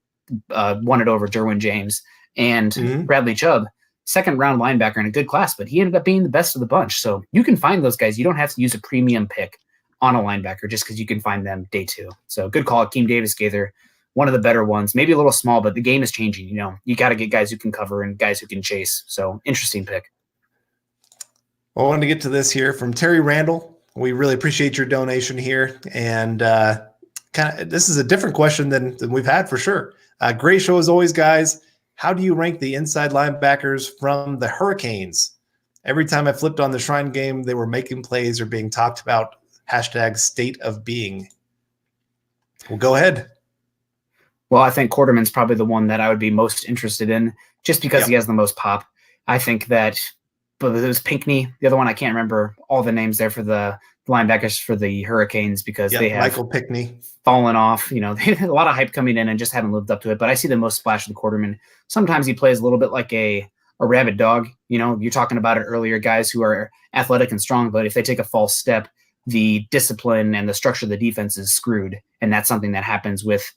Speaker 2: won it over Derwin James and Bradley Chubb. Second-round linebacker in a good class, but he ended up being the best of the bunch. So you can find those guys. You don't have to use a premium pick on a linebacker just because you can find them day 2. So good call, Akeem Davis-Gaither, one of the better ones. Maybe a little small, but the game is changing. You got to get guys who can cover and guys who can chase. So interesting pick.
Speaker 1: Well, I wanted to get to this here from Terry Randall. We really appreciate your donation here. And this is a different question than we've had for sure. Great show as always, guys. How do you rank the inside linebackers from the Hurricanes? Every time I flipped on the Shrine game, they were making plays or being talked about. #state of being. Well, go ahead.
Speaker 2: Well, I think Quarterman's probably the one that I would be most interested in just because he has the most pop. I think that, but it was Pinckney, the other one, I can't remember all the names there for the linebackers for the Hurricanes because they have
Speaker 1: Michael Pinckney
Speaker 2: fallen off. They had a lot of hype coming in and just haven't lived up to it. But I see the most splash with Quarterman. Sometimes he plays a little bit like a rabid dog. You're talking about it earlier, guys who are athletic and strong, but if they take a false step, the discipline and the structure of the defense is screwed. And that's something that happens with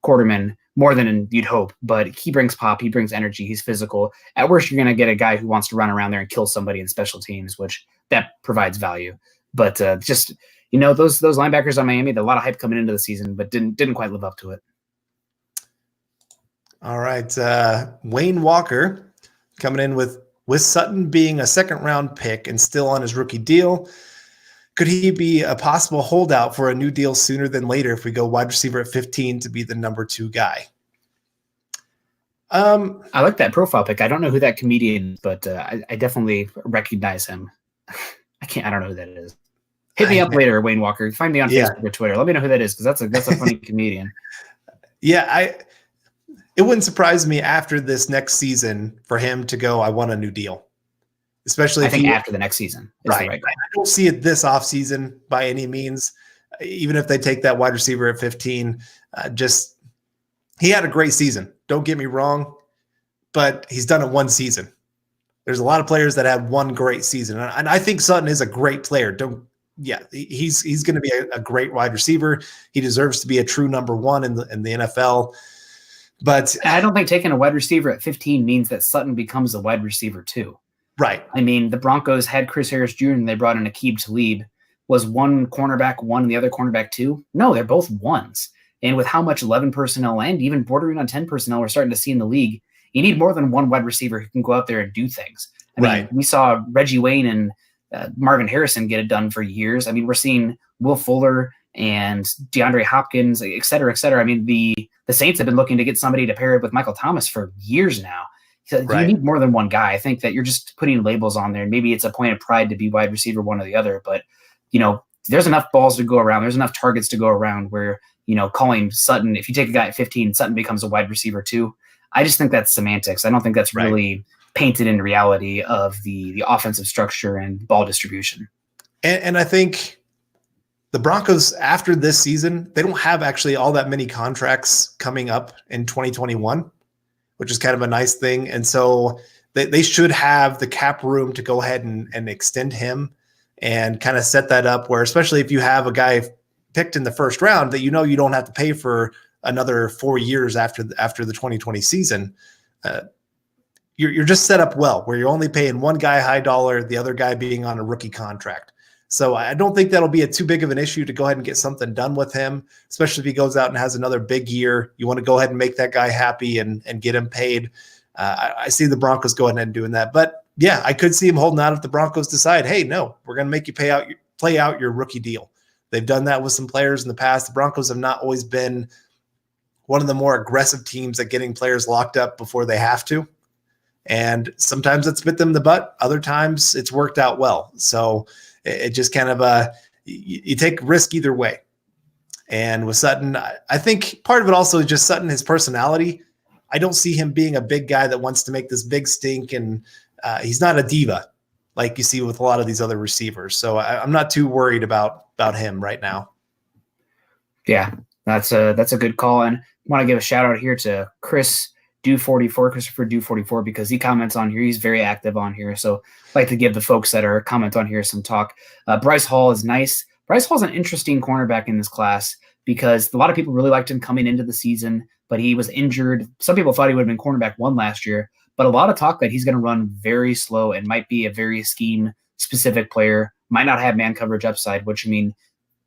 Speaker 2: Quarterman more than you'd hope. But he brings pop, he brings energy, he's physical. At worst, you're going to get a guy who wants to run around there and kill somebody in special teams, which that provides value. But those linebackers on Miami, a lot of hype coming into the season, but didn't quite live up to it.
Speaker 1: All right. Wayne Walker coming in with Sutton being a second-round pick and still on his rookie deal. Could he be a possible holdout for a new deal sooner than later if we go wide receiver at 15 to be the number 2 guy?
Speaker 2: I like that profile pick. I don't know who that comedian is, but I definitely recognize him. I don't know who that is. Hit me up later, Wayne Walker. Find me on Facebook or Twitter. Let me know who that is because that's a funny comedian.
Speaker 1: Yeah, it wouldn't surprise me after this next season for him to go, I want a new deal. Especially
Speaker 2: after the next season.
Speaker 1: Right. I don't see it this offseason by any means. Even if they take that wide receiver at 15, he had a great season. Don't get me wrong, but he's done it one season. There's a lot of players that have one great season. And I think Sutton is a great player. He's going to be a great wide receiver. He deserves to be a true number 1 in the NFL. But
Speaker 2: I don't think taking a wide receiver at 15 means that Sutton becomes a wide receiver too.
Speaker 1: Right.
Speaker 2: I mean, the Broncos had Chris Harris Jr. and they brought in Aqib Talib. Was one cornerback 1 and the other cornerback 2? No, they're both 1s. And with how much 11 personnel and even bordering on 10 personnel we're starting to see in the league, you need more than one wide receiver who can go out there and do things. I mean,
Speaker 1: Right.
Speaker 2: we saw Reggie Wayne and Marvin Harrison get it done for years. I mean, we're seeing Will Fuller and DeAndre Hopkins, et cetera, et cetera. I mean, the Saints have been looking to get somebody to pair it with Michael Thomas for years now. So
Speaker 1: Right.
Speaker 2: you need more than one guy. I think that you're just putting labels on there. Maybe it's a point of pride to be wide receiver one or the other, but there's enough balls to go around. There's enough targets to go around where, calling Sutton, if you take a guy at 15, Sutton becomes a wide receiver too. I just think that's semantics. I don't think that's really painted in reality of the offensive structure and ball distribution.
Speaker 1: And I think the Broncos, after this season, they don't have actually all that many contracts coming up in 2021, which is kind of a nice thing. And so they should have the cap room to go ahead and extend him and kind of set that up where, especially if you have a guy picked in the first round that you don't have to pay for another 4 years after the 2020 season, you're just set up well where you're only paying one guy high dollar, the other guy being on a rookie contract. So I don't think that'll be too big of an issue to go ahead and get something done with him, especially if he goes out and has another big year. You want to go ahead and make that guy happy and get him paid. I see the Broncos going ahead and doing that. But yeah, I could see him holding out if the Broncos decide, hey, no, we're going to make you play out your rookie deal. They've done that with some players in the past. The Broncos have not always been one of the more aggressive teams at getting players locked up before they have to. And sometimes it's bit them in the butt. Other times it's worked out well. So it just kind of you take risk either way. And with Sutton, I think part of it also is just Sutton, his personality. I don't see him being a big guy that wants to make this big stink, and he's not a diva like you see with a lot of these other receivers. So I'm not too worried about him right now.
Speaker 2: Yeah, that's a good call. And I want to give a shout out here to Christopher Do44, because he comments on here. He's very active on here. So I'd like to give the folks that are comment on here some talk. Bryce Hall is nice. Bryce Hall's an interesting cornerback in this class because a lot of people really liked him coming into the season, but he was injured. Some people thought he would have been cornerback one last year, but a lot of talk that he's going to run very slow and might be a very scheme-specific player, might not have man coverage upside, which, I mean,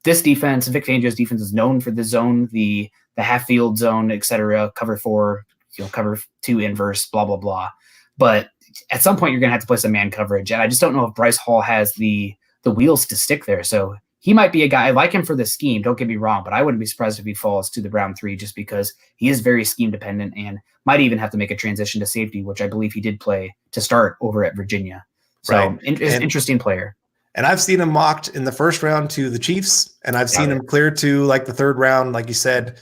Speaker 2: this defense, Vic Fangio's defense, is known for the zone, the half-field zone, et cetera, cover 4, cover 2 inverse, blah, blah, blah. But at some point, you're going to have to play some man coverage, and I just don't know if Bryce Hall has the wheels to stick there. So he might be a guy. I like him for the scheme, don't get me wrong, but I wouldn't be surprised if he falls to the round 3 just because he is very scheme dependent and might even have to make a transition to safety, which I believe he did play to start over at Virginia. So interesting player.
Speaker 1: And I've seen him mocked in the first round to the Chiefs, and I've seen him clear to like the 3rd round. Like you said,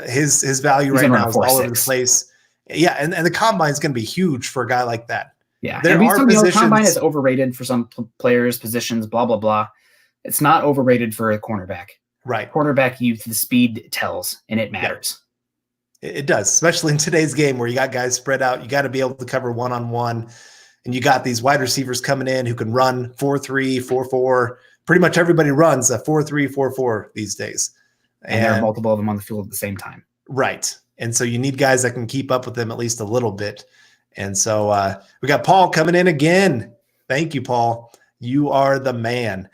Speaker 1: his value right now is all over the place. Yeah, and the combine is going to be huge for a guy like that.
Speaker 2: Yeah,
Speaker 1: there are positions.
Speaker 2: The combine is overrated for some players, positions, blah, blah, blah. It's not overrated for a cornerback.
Speaker 1: Right.
Speaker 2: Cornerback, the speed tells, and it matters.
Speaker 1: Yeah. It does, especially in today's game where you got guys spread out. You got to be able to cover one-on-one, and you got these wide receivers coming in who can run 4-3, 4-4. Pretty much everybody runs a 4-3, 4-4 these days.
Speaker 2: And there are multiple of them on the field at the same time.
Speaker 1: Right. And so you need guys that can keep up with them at least a little bit. And so we got Paul coming in again. Thank you, Paul. You are the man.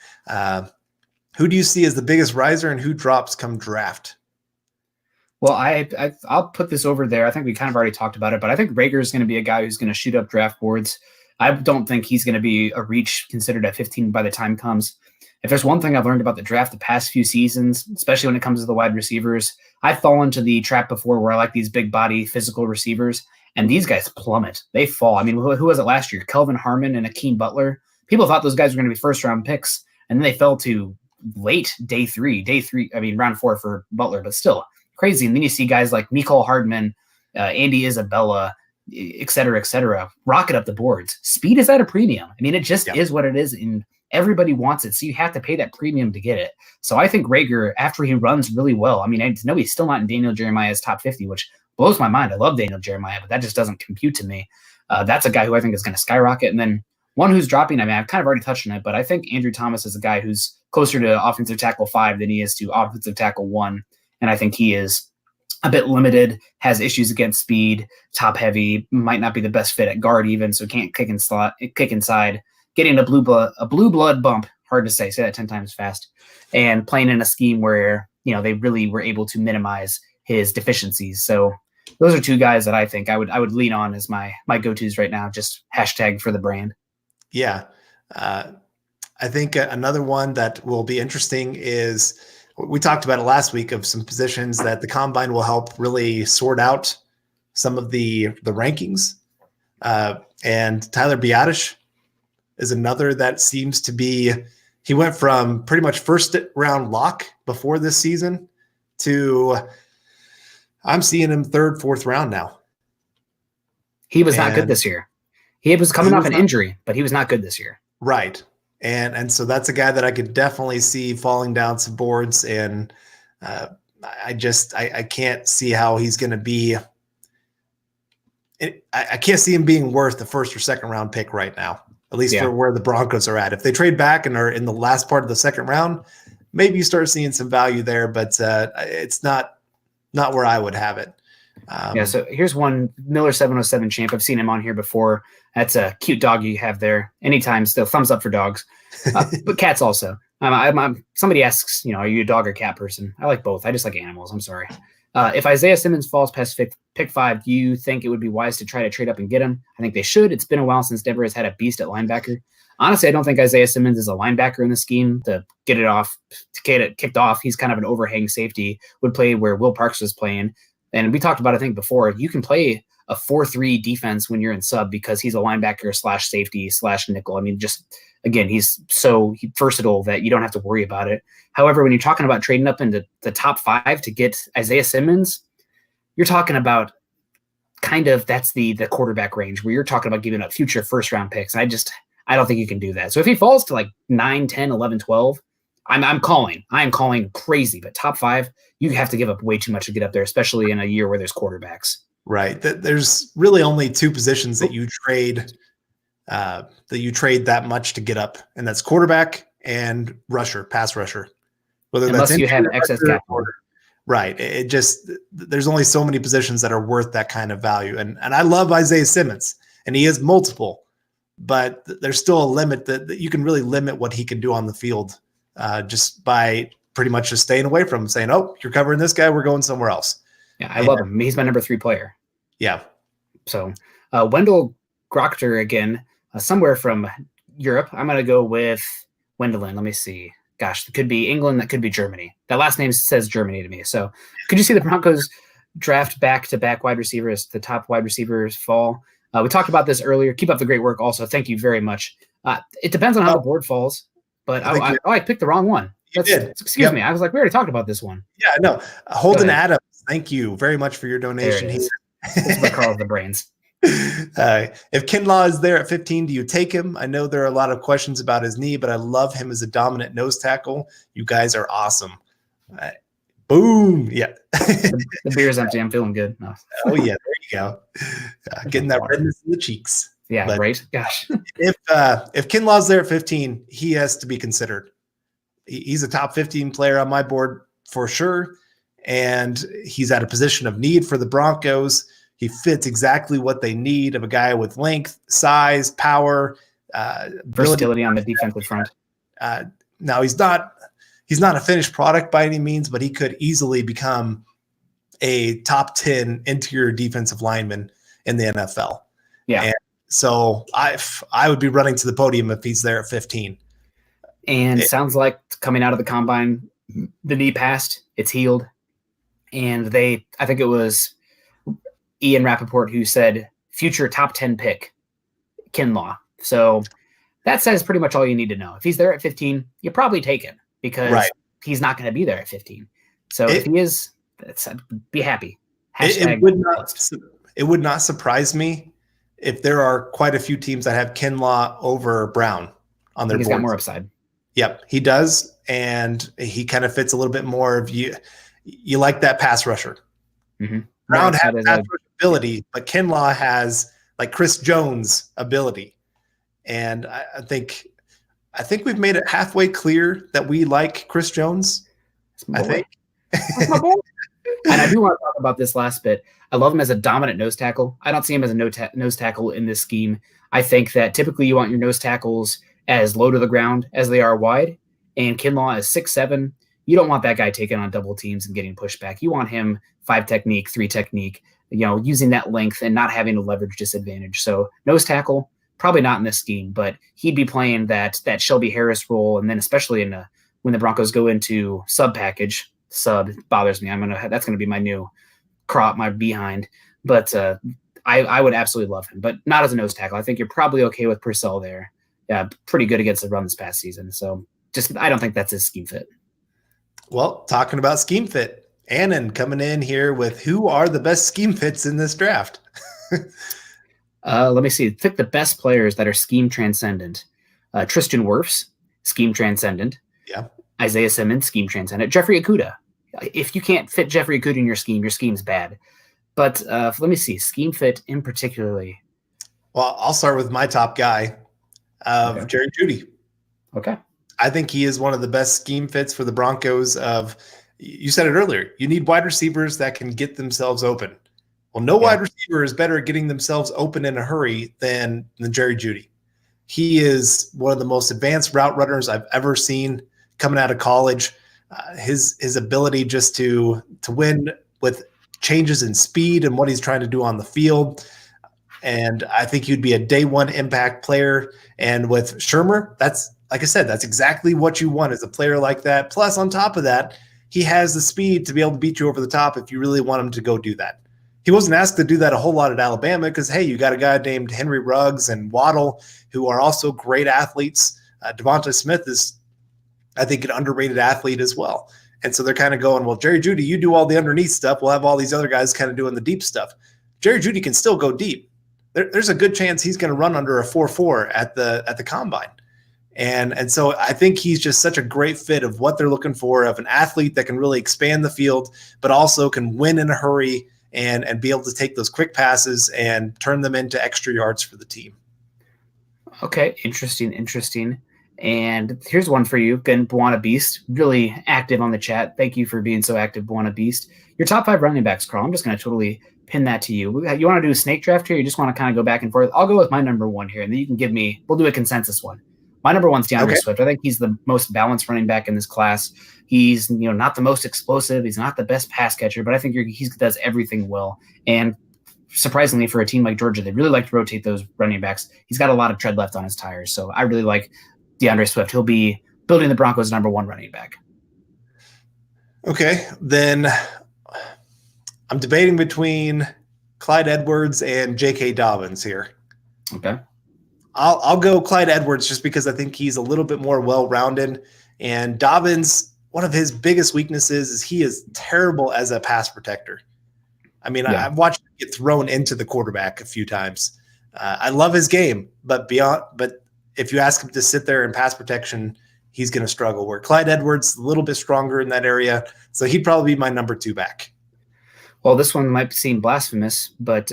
Speaker 1: Who do you see as the biggest riser and who drops come draft?
Speaker 2: Well, I'll put this over there. I think we kind of already talked about it, but I think Reagor is going to be a guy who's going to shoot up draft boards. I don't think he's going to be a reach considered at 15 by the time comes. If there's one thing I've learned about the draft the past few seasons, especially when it comes to the wide receivers, I've fallen into the trap before where I like these big body physical receivers, and these guys plummet. They fall. I mean, who was it last year? Kelvin Harmon and Akeem Butler. People thought those guys were going to be first-round picks, and then they fell to late day three. I mean, round 4 for Butler, but still crazy. And then you see guys like Mecole Hardman, Andy Isabella, et cetera, rocket up the boards. Speed is at a premium. I mean, it just is what it is, and everybody wants it, so you have to pay that premium to get it. So I think Reagor, after he runs really well, I mean, I know he's still not in Daniel Jeremiah's top 50, which blows my mind. I love Daniel Jeremiah, but that just doesn't compute to me. That's a guy who I think is going to skyrocket. And then one who's dropping, I mean, I've kind of already touched on it, but I think Andrew Thomas is a guy who's closer to offensive tackle 5 than he is to offensive tackle 1. And I think he is a bit limited, has issues against speed, top heavy, might not be the best fit at guard even, so can't kick inside, getting a blue blood bump, hard to say that 10 times fast, and playing in a scheme where, they really were able to minimize his deficiencies. So those are two guys that I think I would lean on as my go-tos right now. Just hashtag for the brand.
Speaker 1: Yeah. I think another one that will be interesting is we talked about it last week of some positions that the combine will help really sort out some of the rankings. And Tyler Biadasz is another that seems to be, he went from pretty much first round lock before this season to I'm seeing him third, fourth round now.
Speaker 2: He was not good this year. He was coming off an injury, but he was not good this year.
Speaker 1: Right. And so that's a guy that I could definitely see falling down some boards. And I can't see how he's going to be. I can't see him being worth the first or second round pick right now, at least for where the Broncos are at. If they trade back and are in the last part of the second round, maybe you start seeing some value there, but it's not where I would have it.
Speaker 2: So here's one, Miller 707 champ. I've seen him on here before. That's a cute dog you have there. Anytime, still thumbs up for dogs, but cats also. Somebody asks, are you a dog or cat person? I like both. I just like animals. I'm sorry. If Isaiah Simmons falls past pick 5, do you think it would be wise to try to trade up and get him? I think they should. It's been a while since Denver has had a beast at linebacker. Honestly, I don't think Isaiah Simmons is a linebacker in the scheme to get it kicked off. He's kind of an overhang safety, would play where Will Parks was playing. And we talked about, I think before, you can play a 4-3 defense when you're in sub because he's a linebacker / safety / nickel. I mean, again, he's so versatile that you don't have to worry about it. However, when you're talking about trading up into the top 5 to get Isaiah Simmons, you're talking about that's the quarterback range where you're talking about giving up future first round picks. And I don't think you can do that. So if he falls to like 9, 10, 11, 12, I'm calling crazy, but top 5, you have to give up way too much to get up there, especially in a year where there's quarterbacks.
Speaker 1: Right. There's really only 2 positions that you trade that much to get up, and that's quarterback and rusher, pass rusher.
Speaker 2: Unless you have excess capital.
Speaker 1: Right. There's only so many positions that are worth that kind of value. And I love Isaiah Simmons, and he has multiple, but there's still a limit that you can really limit what he can do on the field just by pretty much just staying away from him, saying, oh, you're covering this guy, we're going somewhere else.
Speaker 2: Yeah, I love him. He's my number 3 player.
Speaker 1: Yeah.
Speaker 2: So Wendell Grochter again, somewhere from Europe. I'm going to go with Wendelin. Let me see. Gosh, that could be England. That could be Germany. That last name says Germany to me. So could you see the Broncos draft back-to-back wide receivers, the top wide receivers fall? We talked about this earlier. Keep up the great work also. Thank you very much. It depends on how the board falls, but I picked the wrong one. Excuse me. I was like, we already talked about this one.
Speaker 1: Yeah, no. Holden Adams, thank you very much for your donation.
Speaker 2: This is what Carl's the brains.
Speaker 1: If Kinlaw is there at 15, do you take him? I know there are a lot of questions about his knee, but I love him as a dominant nose tackle. You guys are awesome. Boom. Yeah.
Speaker 2: The beer's empty. I'm feeling good. No.
Speaker 1: Oh, yeah. There you go. Getting that redness in the cheeks.
Speaker 2: Yeah,
Speaker 1: but
Speaker 2: right. Gosh.
Speaker 1: If Kinlaw's there at 15, he has to be considered. He's a top 15 player on my board for sure. And he's at a position of need for the Broncos. He fits exactly what they need of a guy with length, size, power,
Speaker 2: versatility on the defensive front.
Speaker 1: Now he's not a finished product by any means, but he could easily become a top 10 interior defensive lineman in the NFL.
Speaker 2: Yeah.
Speaker 1: And so I would be running to the podium if he's there at 15.
Speaker 2: And it sounds like coming out of the combine, the knee passed, it's healed. And I think it was Ian Rappaport who said future top 10 pick, Kinlaw. So that says pretty much all you need to know. If he's there at 15, you probably take him because he's not going to be there at 15. So if he is, be happy.
Speaker 1: It would not surprise me if there are quite a few teams that have Kinlaw over Brown on their board.
Speaker 2: He's got more upside.
Speaker 1: Yep, he does. And he kind of fits a little bit more of you like that pass rusher.
Speaker 2: Mm-hmm.
Speaker 1: Brown has pass rush ability, but Kinlaw has like Chris Jones ability. And I think we've made it halfway clear that we like Chris Jones. I think.
Speaker 2: And I do want to talk about this last bit. I love him as a dominant nose tackle. I don't see him as a nose tackle in this scheme. I think that typically you want your nose tackles as low to the ground as they are wide. And Kinlaw is 6'7". You don't want that guy taking on double teams and getting pushed back. You want him 5 technique, 3 technique, using that length and not having a leverage disadvantage. So nose tackle, probably not in this scheme, but he'd be playing that Shelby Harris role. And then especially when the Broncos go into sub bothers me. That's going to be my new crop, my behind. But I would absolutely love him, but not as a nose tackle. I think you're probably okay with Purcell there. Yeah, pretty good against the run this past season. So I don't think that's his scheme fit.
Speaker 1: Well, talking about scheme fit, Annan coming in here with who are the best scheme fits in this draft.
Speaker 2: Let me see. Pick the best players that are scheme transcendent. Tristan Wirfs, scheme transcendent.
Speaker 1: Yeah.
Speaker 2: Isaiah Simmons, scheme transcendent. Jeffrey Okudah. If you can't fit Jeffrey Okudah in your scheme's bad. But let me see. Scheme fit in particularly.
Speaker 1: Well, I'll start with my top guy, Jerry Jeudy.
Speaker 2: Okay.
Speaker 1: I think he is one of the best scheme fits for the Broncos you said it earlier, you need wide receivers that can get themselves open. Well, no wide receiver is better at getting themselves open in a hurry than Jerry Jeudy. He is one of the most advanced route runners I've ever seen coming out of college. His ability just to win with changes in speed and what he's trying to do on the field. And I think he'd be a day one impact player. And with Shermer, that's, like I said, that's exactly what you want as a player like that. Plus, on top of that, he has the speed to be able to beat you over the top if you really want him to go do that. He wasn't asked to do that a whole lot at Alabama because, hey, you got a guy named Henry Ruggs and Waddle who are also great athletes. Devonta Smith is, I think, an underrated athlete as well. And so they're kind of going, well, Jerry Jeudy, you do all the underneath stuff. We'll have all these other guys kind of doing the deep stuff. Jerry Jeudy can still go deep. There's a good chance he's going to run under a 4.4 at the combine. And so I think he's just such a great fit of what they're looking for, of an athlete that can really expand the field, but also can win in a hurry and be able to take those quick passes and turn them into extra yards for the team.
Speaker 2: Okay, interesting. And here's one for you. Again, Buona Beast, really active on the chat. Thank you for being so active, Buona Beast. Your top 5 running backs, Carl. I'm just going to totally pin that to you. You want to do a snake draft here? You just want to kind of go back and forth? I'll go with my number 1 here, and then you can give me – we'll do a consensus one. My number 1's DeAndre Swift. I think he's the most balanced running back in this class. He's not the most explosive. He's not the best pass catcher, but I think he does everything well. And surprisingly, for a team like Georgia, they really like to rotate those running backs. He's got a lot of tread left on his tires, so I really like DeAndre Swift. He'll be building the Broncos' number 1 running back.
Speaker 1: Okay, then I'm debating between Clyde Edwards and J.K. Dobbins here.
Speaker 2: Okay.
Speaker 1: I'll go Clyde Edwards just because I think he's a little bit more well-rounded. And Dobbins, one of his biggest weaknesses is he is terrible as a pass protector. I mean, I've watched him get thrown into the quarterback a few times. I love his game, but if you ask him to sit there in pass protection, he's going to struggle. Where Clyde Edwards, a little bit stronger in that area, so he'd probably be my number 2 back.
Speaker 2: Well, this one might seem blasphemous, but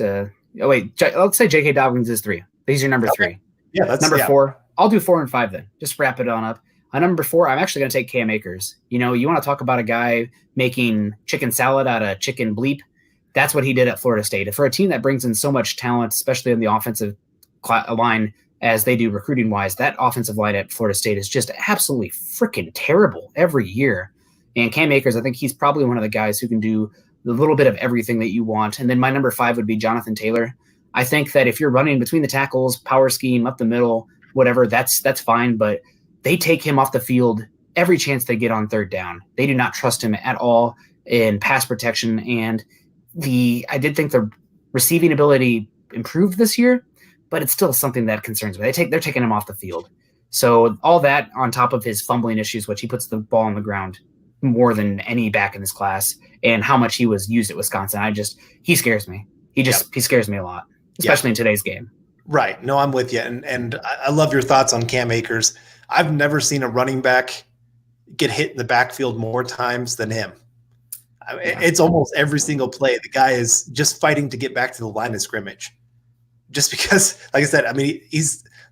Speaker 2: let's say J.K. Dobbins is 3. He's your number 3.
Speaker 1: Yeah, that's
Speaker 2: number 4. I'll do 4 and 5 then. Just wrap it on up. On number 4, I'm actually going to take Cam Akers. You want to talk about a guy making chicken salad out of chicken bleep? That's what he did at Florida State. For a team that brings in so much talent, especially on the offensive line, as they do recruiting-wise, that offensive line at Florida State is just absolutely freaking terrible every year. And Cam Akers, I think he's probably one of the guys who can do a little bit of everything that you want. And then my number 5 would be Jonathan Taylor. I think that if you're running between the tackles, power scheme, up the middle, whatever, that's fine. But they take him off the field every chance they get on 3rd down. They do not trust him at all in pass protection. And I did think the receiving ability improved this year, but it's still something that concerns me. They're taking him off the field. So all that on top of his fumbling issues, which he puts the ball on the ground more than any back in this class, and how much he was used at Wisconsin, he scares me. He scares me a lot, especially in today's game.
Speaker 1: Right. No, I'm with you. And I love your thoughts on Cam Akers. I've never seen a running back get hit in the backfield more times than him. It's almost every single play. The guy is just fighting to get back to the line of scrimmage. Just because, like I said, I mean,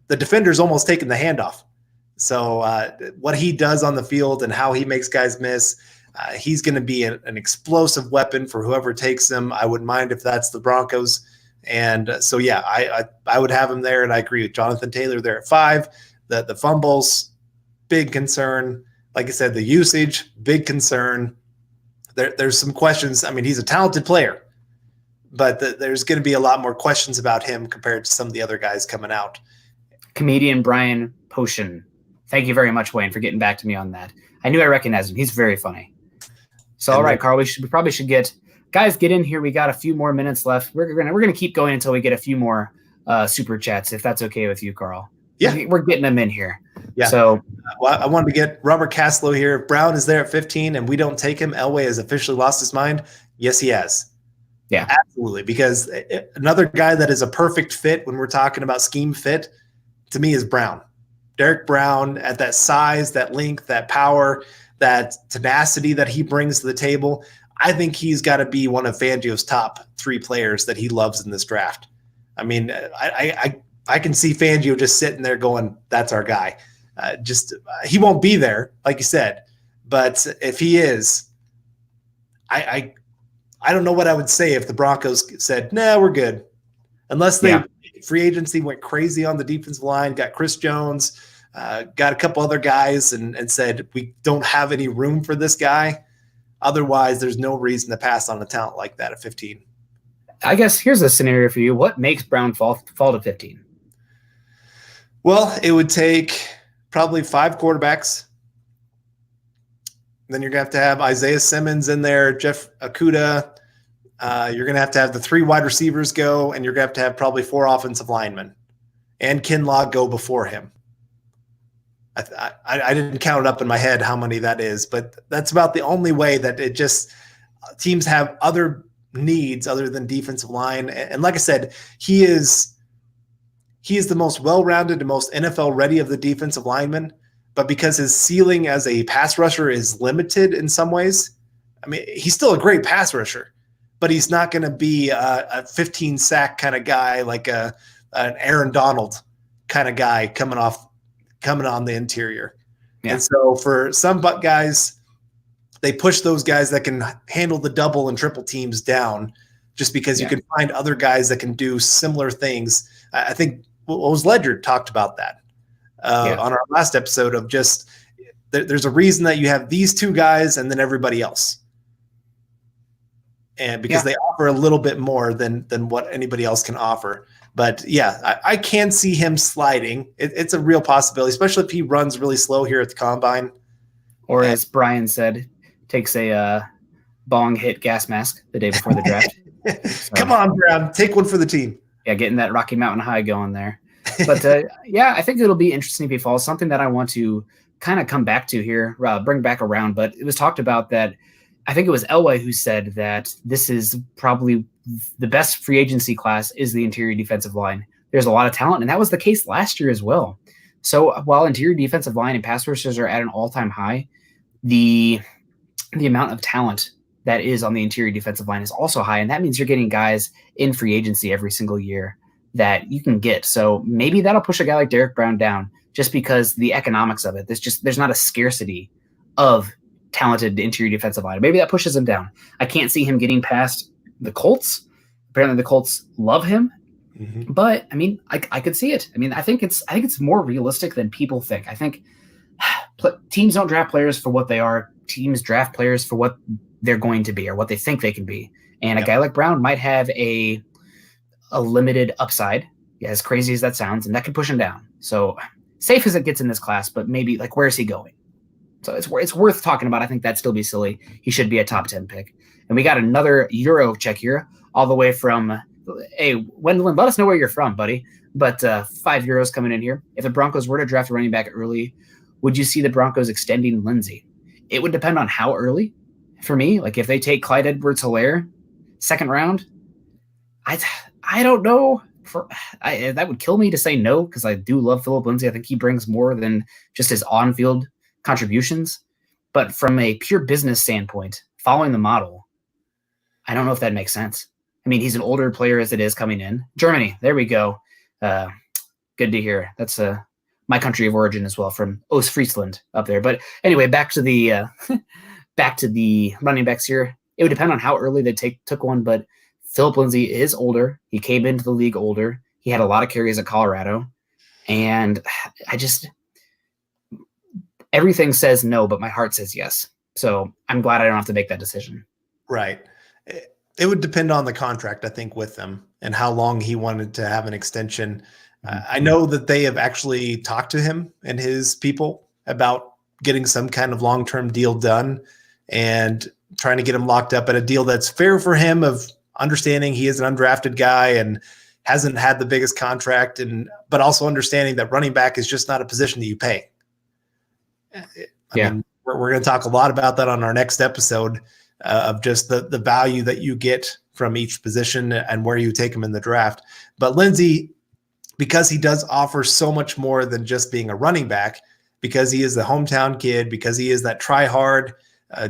Speaker 1: the defender's almost taking the handoff. So what he does on the field and how he makes guys miss, he's going to be an explosive weapon for whoever takes him. I wouldn't mind if that's the Broncos. And so, I would have him there, and I agree with Jonathan Taylor there at 5. The fumbles, big concern. Like I said, the usage, big concern. There's some questions. I mean, he's a talented player, but there's going to be a lot more questions about him compared to some of the other guys coming out.
Speaker 2: Comedian Brian Potion. Thank you very much, Wayne, for getting back to me on that. I knew I recognized him. He's very funny. So, all right, Carl, we probably should get in here. We got a few more minutes left. We're gonna keep going until we get a few more super chats, if that's okay with you, Carl.
Speaker 1: Yeah,
Speaker 2: we're getting them in here.
Speaker 1: Yeah.
Speaker 2: So,
Speaker 1: I wanted to get Robert Caslow here. If Brown is there at 15 and we don't take him, Elway has officially lost his mind. Yes, he has.
Speaker 2: Yeah,
Speaker 1: absolutely. Because another guy that is a perfect fit when we're talking about scheme fit, to me, is Brown. Derrick Brown at that size, that length, that power, that tenacity that he brings to the table. I think he's got to be one of Fangio's top 3 players that he loves in this draft. I mean, I can see Fangio just sitting there going, that's our guy. He won't be there, like you said, but if he is, I don't know what I would say if the Broncos said, nah, we're good. Unless free agency went crazy on the defensive line, got Chris Jones, got a couple other guys and said, we don't have any room for this guy. Otherwise, there's no reason to pass on a talent like that at 15.
Speaker 2: I guess here's a scenario for you. What makes Brown fall to 15?
Speaker 1: Well, it would take probably 5 quarterbacks. Then you're going to have Isaiah Simmons in there, Jeff Okudah. You're going to have the 3 wide receivers go, and you're going to have probably 4 offensive linemen. And Kinlaw go before him. I didn't count it up in my head how many that is, but that's about the only way that it just teams have other needs other than defensive line. And like I said, he is the most well-rounded and most NFL ready of the defensive linemen, but because his ceiling as a pass rusher is limited in some ways, I mean, he's still a great pass rusher, but he's not going to be a 15 sack kind of guy, like an Aaron Donald kind of guy coming on the interior. Yeah. And so for some guys, they push those guys that can handle the double and triple teams down just because you can find other guys that can do similar things. I think Ledyard talked about that on our last episode of just there's a reason that you have these 2 guys and then everybody else. And because they offer a little bit more than what anybody else can offer. But yeah, I can see him sliding. It's a real possibility, especially if he runs really slow here at the combine.
Speaker 2: Or as Brian said, takes a bong hit gas mask the day before the draft.
Speaker 1: So, come on, Brown, take one for the team.
Speaker 2: Yeah, getting that Rocky Mountain High going there. But I think it'll be interesting if he falls. Something that I want to kind of come back to here, bring back around. But it was talked about that. I think it was Elway who said that this is probably the best free agency class is the interior defensive line. There's a lot of talent, and that was the case last year as well. So while interior defensive line and pass rushers are at an all-time high, the amount of talent that is on the interior defensive line is also high, and that means you're getting guys in free agency every single year that you can get. So maybe that'll push a guy like Derrick Brown down just because the economics of it. There's not a scarcity of talented interior defensive line. Maybe that pushes him down. I can't see him getting past the Colts. Apparently the Colts love him, but I mean, I could see it. I mean, I think it's more realistic than people think. I think teams don't draft players for what they are. Teams draft players for what they're going to be or what they think they can be. And a guy like Brown might have a limited upside, as crazy as that sounds, and that could push him down. So safe as it gets in this class, but maybe like, where is he going? So it's worth talking about. I think that'd still be silly. He should be a top 10 pick. And we got another Euro check here, all the way from, hey, Wendland, let us know where you're from, buddy. But 5 euros coming in here. If the Broncos were to draft a running back early, would you see the Broncos extending Lindsay? It would depend on how early. For me, like if they take Clyde Edwards-Helaire, 2nd round, I don't know. That would kill me to say no, because I do love Phillip Lindsay. I think he brings more than just his on-field contributions. But from a pure business standpoint, following the model, I don't know if that makes sense. I mean, he's an older player as it is coming in. Germany, there we go. Good to hear. That's my country of origin as well, from Ostfriesland up there. But anyway, back to the running backs here. It would depend on how early they took one, but Phillip Lindsay is older. He came into the league older. He had a lot of carries at Colorado. And everything says no, but my heart says yes. So I'm glad I don't have to make that decision.
Speaker 1: Right. It would depend on the contract, I think, with them and how long he wanted to have an extension. I know that they have actually talked to him and his people about getting some kind of long-term deal done and trying to get him locked up at a deal that's fair for him, of understanding he is an undrafted guy and hasn't had the biggest contract, but also understanding that running back is just not a position that you pay. I mean, we're going to talk a lot about that on our next episode, of just the value that you get from each position and where you take them in the draft. But Lindsay, because he does offer so much more than just being a running back, because he is the hometown kid, because he is that try hard,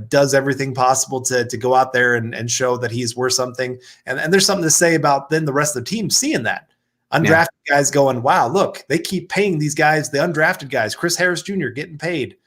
Speaker 1: does everything possible to go out there and show that he's worth something. And there's something to say about then the rest of the team seeing that. Undrafted guys going, wow, look, they keep paying these guys, the undrafted guys, Chris Harris Jr. getting paid.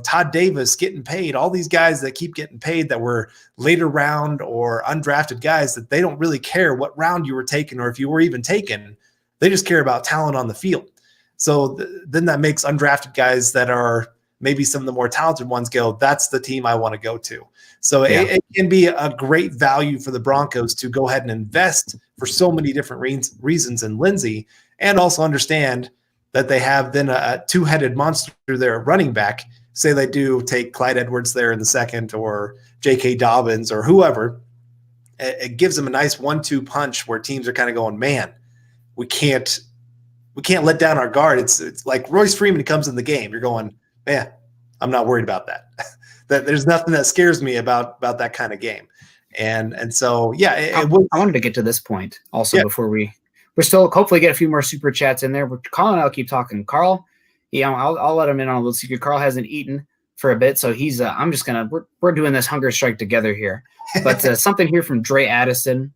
Speaker 1: Todd Davis getting paid, all these guys that keep getting paid that were later round or undrafted guys that they don't really care what round you were taken or if you were even taken. They just care about talent on the field. So then that makes undrafted guys that are maybe some of the more talented ones go, that's the team I want to go to. So it can be a great value for the Broncos to go ahead and invest for so many different reasons in Lindsay, and also understand that they have then a two-headed monster there at running back. Say they do take Clyde Edwards there in the second, or J.K. Dobbins or whoever. It gives them a nice 1-2 punch where teams are kind of going, man, we can't let down our guard. It's like Royce Freeman comes in the game. You're going, man, I'm not worried about that. That there's nothing that scares me about that kind of game. And so, I
Speaker 2: wanted to get to this point also before we're still hopefully get a few more super chats in there. But Carl and I'll keep talking. Carl, I'll let him in on a little secret. Carl hasn't eaten for a bit, so he's we're doing this hunger strike together here. But something here from Dre Addison.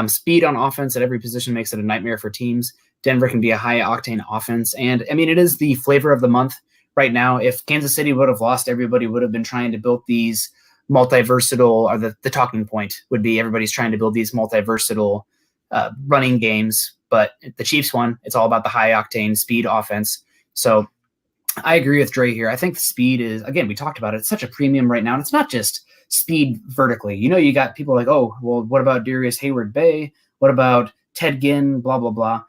Speaker 2: Speed on offense at every position makes it a nightmare for teams. Denver can be a high octane offense. And I mean, it is the flavor of the month right now. If Kansas City would have lost, everybody would have been trying to build these multi-versatile, or the talking point would be everybody's trying to build these multi-versatile running games. But the Chiefs won. It's all about the high octane speed offense. So I agree with Dre here. I think the speed is, again, we talked about it. It's such a premium right now. And it's not just speed vertically. You got people like, oh, well, what about Darius Hayward-Bay? What about Ted Ginn? Blah, blah, blah.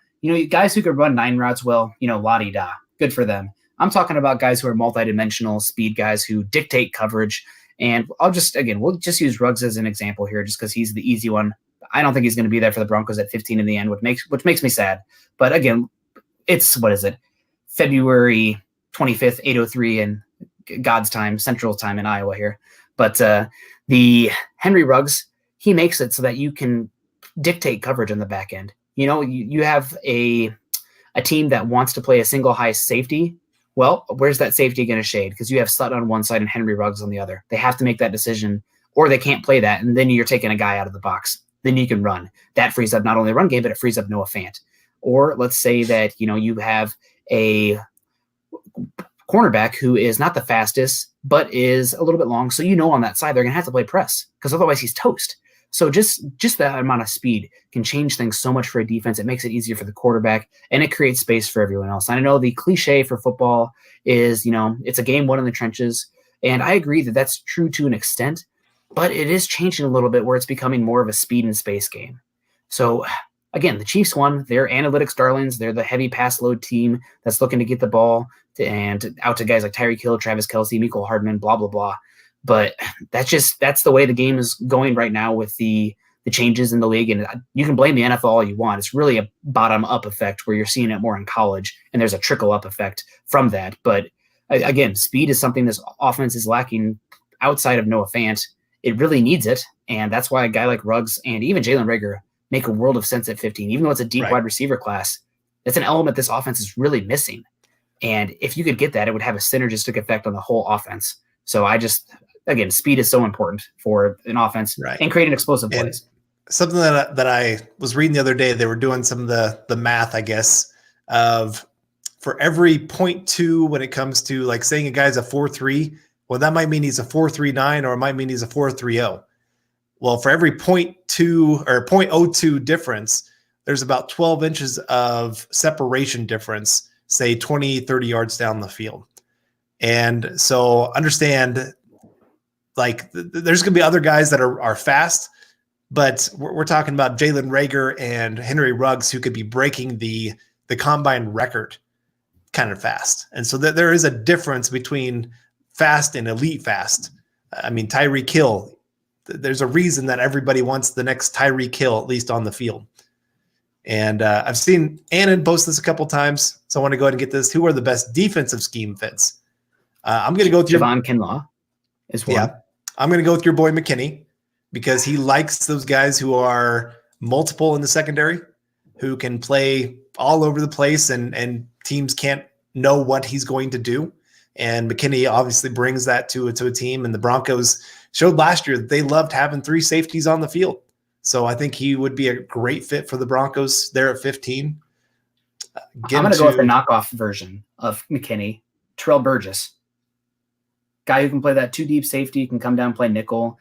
Speaker 2: Guys who could run 9 routes well, la-di-da. Good for them. I'm talking about guys who are multidimensional speed guys who dictate coverage. And we'll just use Ruggs as an example here just because he's the easy one. I don't think he's going to be there for the Broncos at 15 in the end, which makes me sad. But again, it's, February 25th, 8:03 in God's time, Central Time in Iowa here. But the Henry Ruggs, he makes it so that you can dictate coverage on the back end. You have a team that wants to play a single high safety. Well, where's that safety going to shade? Because you have Sutton on one side and Henry Ruggs on the other. They have to make that decision, or they can't play that, and then you're taking a guy out of the box. Then you can run. That frees up not only the run game, but it frees up Noah Fant. Or let's say that you have a cornerback who is not the fastest, but is a little bit long. So on that side they're going to have to play press because otherwise he's toast. So just that amount of speed can change things so much for a defense. It makes it easier for the quarterback, and it creates space for everyone else. And I know the cliche for football is, it's a game won in the trenches. And I agree that that's true to an extent, but it is changing a little bit where it's becoming more of a speed and space game. So again, the Chiefs won. They're analytics darlings. They're the heavy pass load team that's looking to get the ball and out to guys like Tyreek Hill, Travis Kelce, Mecole Hardman, blah, blah, blah. But that's the way the game is going right now with the changes in the league. And you can blame the NFL all you want. It's really a bottom-up effect where you're seeing it more in college, and there's a trickle-up effect from that. But again, speed is something this offense is lacking outside of Noah Fant. It really needs it, and that's why a guy like Ruggs and even Jalen Reagor make a world of sense at 15. Even though it's a deep wide receiver class, it's an element this offense is really missing. And if you could get that, it would have a synergistic effect on the whole offense. So again, speed is so important for an offense and creating explosive plays.
Speaker 1: Something that I was reading the other day, they were doing some of the math, I guess, of for every 0.2 when it comes to like saying a guy's a 4.3, well, that might mean he's a 4.39 or it might mean he's a 4.30. Well, for every 0.2 or 0.02 difference, there's about 12 inches of separation difference, say 20, 30 yards down the field. And so understand, like, there's going to be other guys that are fast, But we're talking about Jalen Reagor and Henry Ruggs, who could be breaking the combine record kind of fast. And so there is a difference between fast and elite fast. I mean, Tyreek Hill, there's a reason that everybody wants the next Tyreek Hill, at least on the field. And I've seen Annan post this a couple times, so I want to go ahead and get this. Who are the best defensive scheme fits? I'm going to go with
Speaker 2: Javon Kinlaw is one.
Speaker 1: Yeah, I'm going to go with your boy McKinney because he likes those guys who are multiple in the secondary, who can play all over the place, and teams can't know what he's going to do. And McKinney obviously brings that to a team. And the Broncos showed last year that they loved having 3 safeties on the field. So I think he would be a great fit for the Broncos there at 15.
Speaker 2: I'm going to go with the knockoff version of McKinney, Terrell Burgess. Guy who can play that 2 deep safety, can come down and play nickel,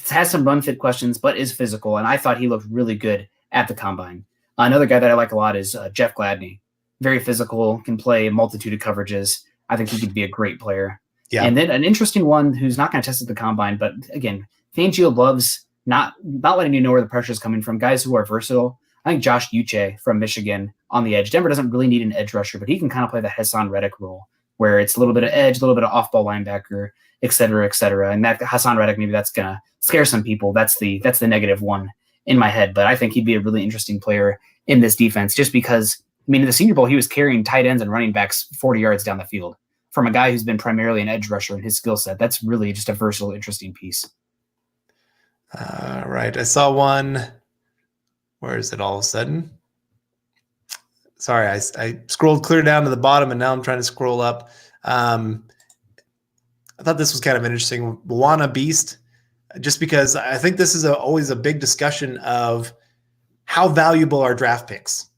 Speaker 2: has some run fit questions, but is physical. And I thought he looked really good at the combine. Another guy that I like a lot is Jeff Gladney. Very physical, can play a multitude of coverages. I think he could be a great player. Yeah. And then an interesting one who's not going to test at the combine, but again, Fangio loves not letting you know where the pressure is coming from. Guys who are versatile. I think Josh Uche from Michigan on the edge. Denver doesn't really need an edge rusher, but he can kind of play the Hassan Reddick role, where it's a little bit of edge, a little bit of off-ball linebacker, et cetera, et cetera. And that Hassan Reddick, maybe that's going to scare some people. That's the negative one in my head. But I think he'd be a really interesting player in this defense just because, I mean, in the Senior Bowl, he was carrying tight ends and running backs 40 yards down the field from a guy who's been primarily an edge rusher in his skill set. That's really just a versatile, interesting piece.
Speaker 1: All right. I saw one. Where is it all of a sudden? Sorry, I scrolled clear down to the bottom, and now I'm trying to scroll up. I thought this was kind of interesting. Buwana Beast, just because I think this is always a big discussion of how valuable are draft picks.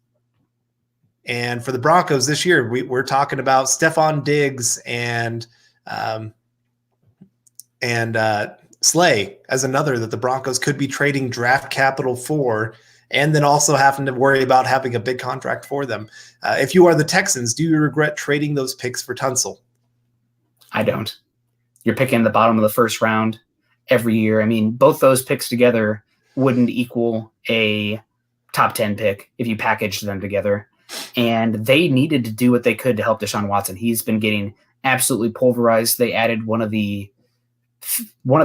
Speaker 1: And for the Broncos this year, we're talking about Stephon Diggs and Slay as another that the Broncos could be trading draft capital for, and then also having to worry about having a big contract for them. If you are the Texans, do you regret trading those picks for Tunsil?
Speaker 2: I don't. You're picking the bottom of the first round every year. I mean, both those picks together wouldn't equal a top 10 pick if you packaged them together. And they needed to do what they could to help Deshaun Watson. He's been getting absolutely pulverized. They added one of the